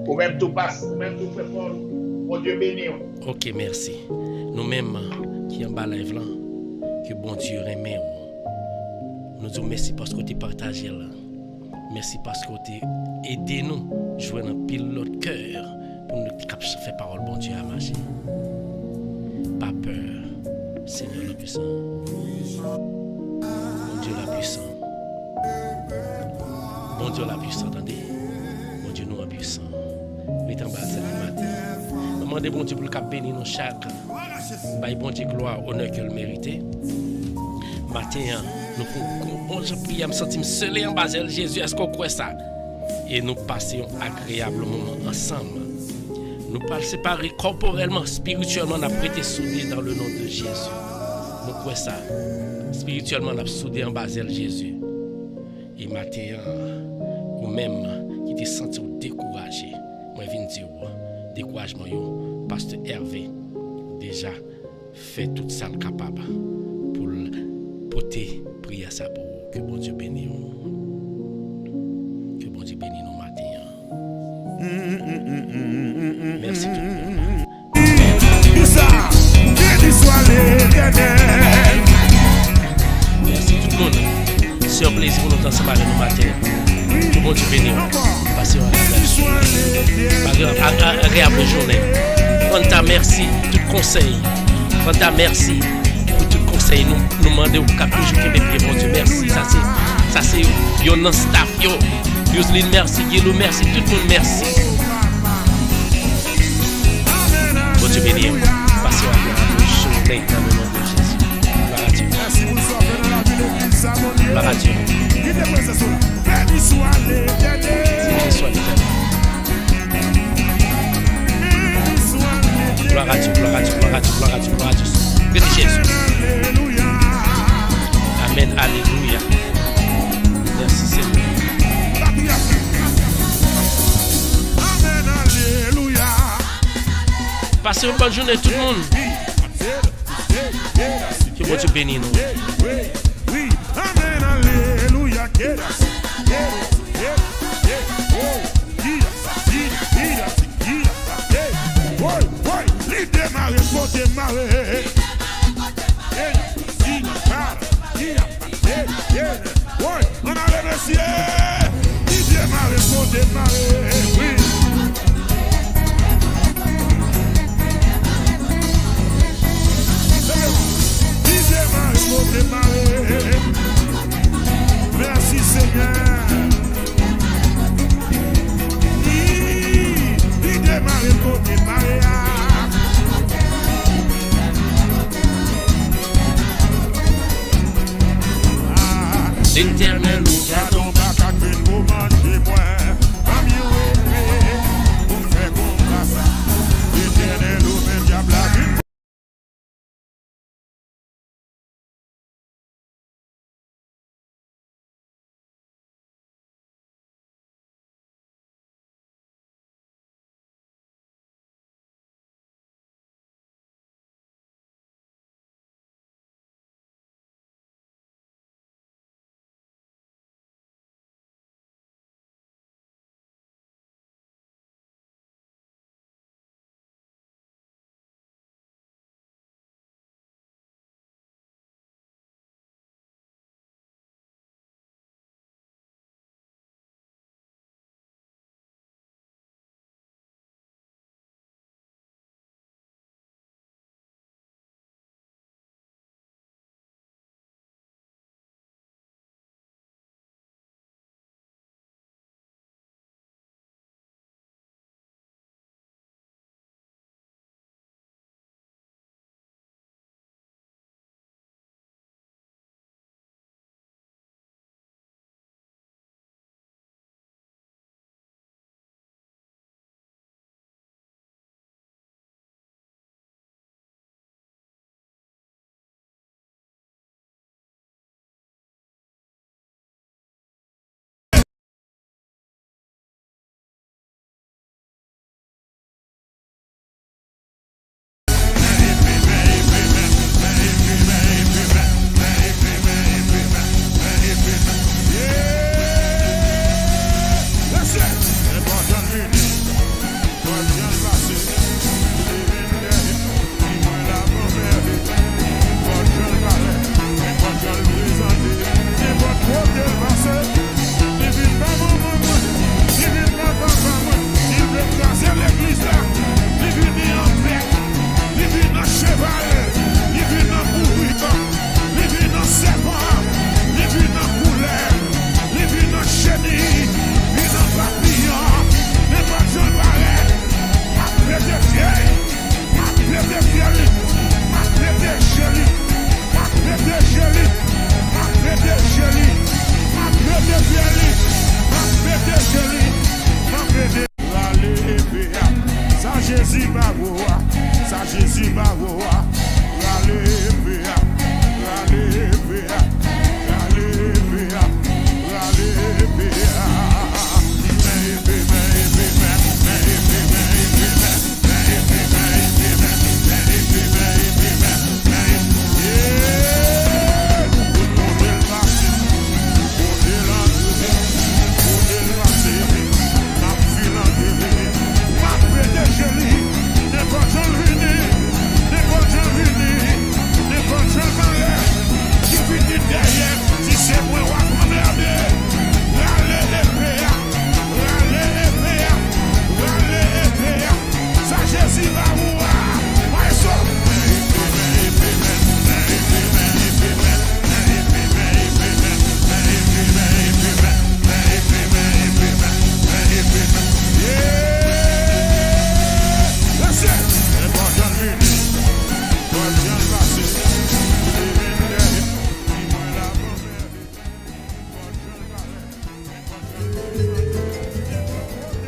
Ou même tout passe, ou même tout fait fort. Bon Dieu béni. Ok, merci. Nous-mêmes qui en bas live là, que bon Dieu remet. Nous disons merci parce que vous êtes partagé là. Merci parce que vous êtes aidé nous, jouer dans pile notre cœur pour nous faire parole bon Dieu à marcher. Pas peur, Seigneur le puissant. Bon Dieu la puissant. Bon Dieu la puissant, attendez. Bon Dieu nous la puissant. Mettez en bas ce matin. Demandez bon Dieu pour le cap bénir nous chaque. Bye bon Dieu gloire, honneur que le mérité. Matin, nous bon Dieu prier, me sentir seul en bas Jésus, est-ce qu'on croit ça? Et nous passions un agréable moment ensemble. Nous pas séparer corporellement, spirituellement, on a prêté soudé dans le nom de Jésus. Nous croyons ça. Spirituellement, on a soudé en bas Jésus. Et matin, ou même qui te senti découragé, moi je viens dire, découragement, Pasteur Hervé, déjà fait tout ça capable pour porter prier ça pour que bon Dieu bénisse. Que bon Dieu bénisse nos matins. Merci tout le monde. Merci tout le monde. C'est un plaisir pour nous ensemble avec nous matin. Que bon Dieu bénisse. Passez une agréable journée. Prends ta merci, tout conseil. Prends ta merci pour tout conseil. Nous demandons au cap toujours que les bon Dieu merci. Ça c'est yo non staff yo. Yoseline merci, Guilou merci, tout le monde merci. Bon Dieu béni. Passez une journée dans le nom de Jésus. Gloire à Dieu. Béni soit l'Éternel. Passez une bonne journée tout le monde. Que bon Dieu bénisse nous. Oui, amen, alléluia, on a les messieurs, il démarre, faut démarrer, oui. Il démarre, faut démarrer. Merci Seigneur. Il démarre, faut démarrer. L'Éternel nous garde.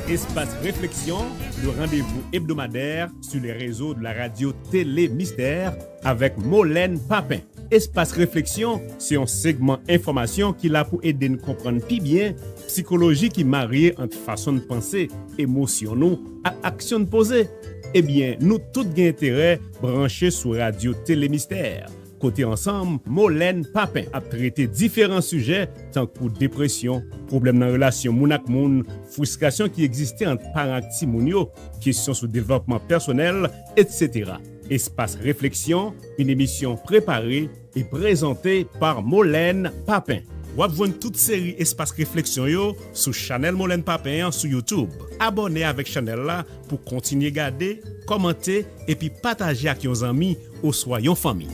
Espace Réflexion, le rendez-vous hebdomadaire sur les réseaux de la radio Télé Mystère avec Molène Papin. Espace réflexion, c'est un segment information qui l'a pour aider nous comprendre plus bien psychologie qui marie entre façon de penser, émotion nous et action de poser. Eh bien, nous tous gain intérêt branchés sur Radio Télémystère. Côté ensemble, Molène Papin a traité différents sujets tant que dépression, problèmes dans la relation moun ak moun, frustration qui existait entre parents et ti moun yo, questions sur développement personnel, etc. Espace Réflexion, une émission préparée et présentée par Molène Papin. Vous avez toute série Espace Réflexion yo sur Chanel Molène Papin sur YouTube. Abonnez avec Chanel là pour continuer à garder, commenter et puis partager avec vos amis ou soit une famille.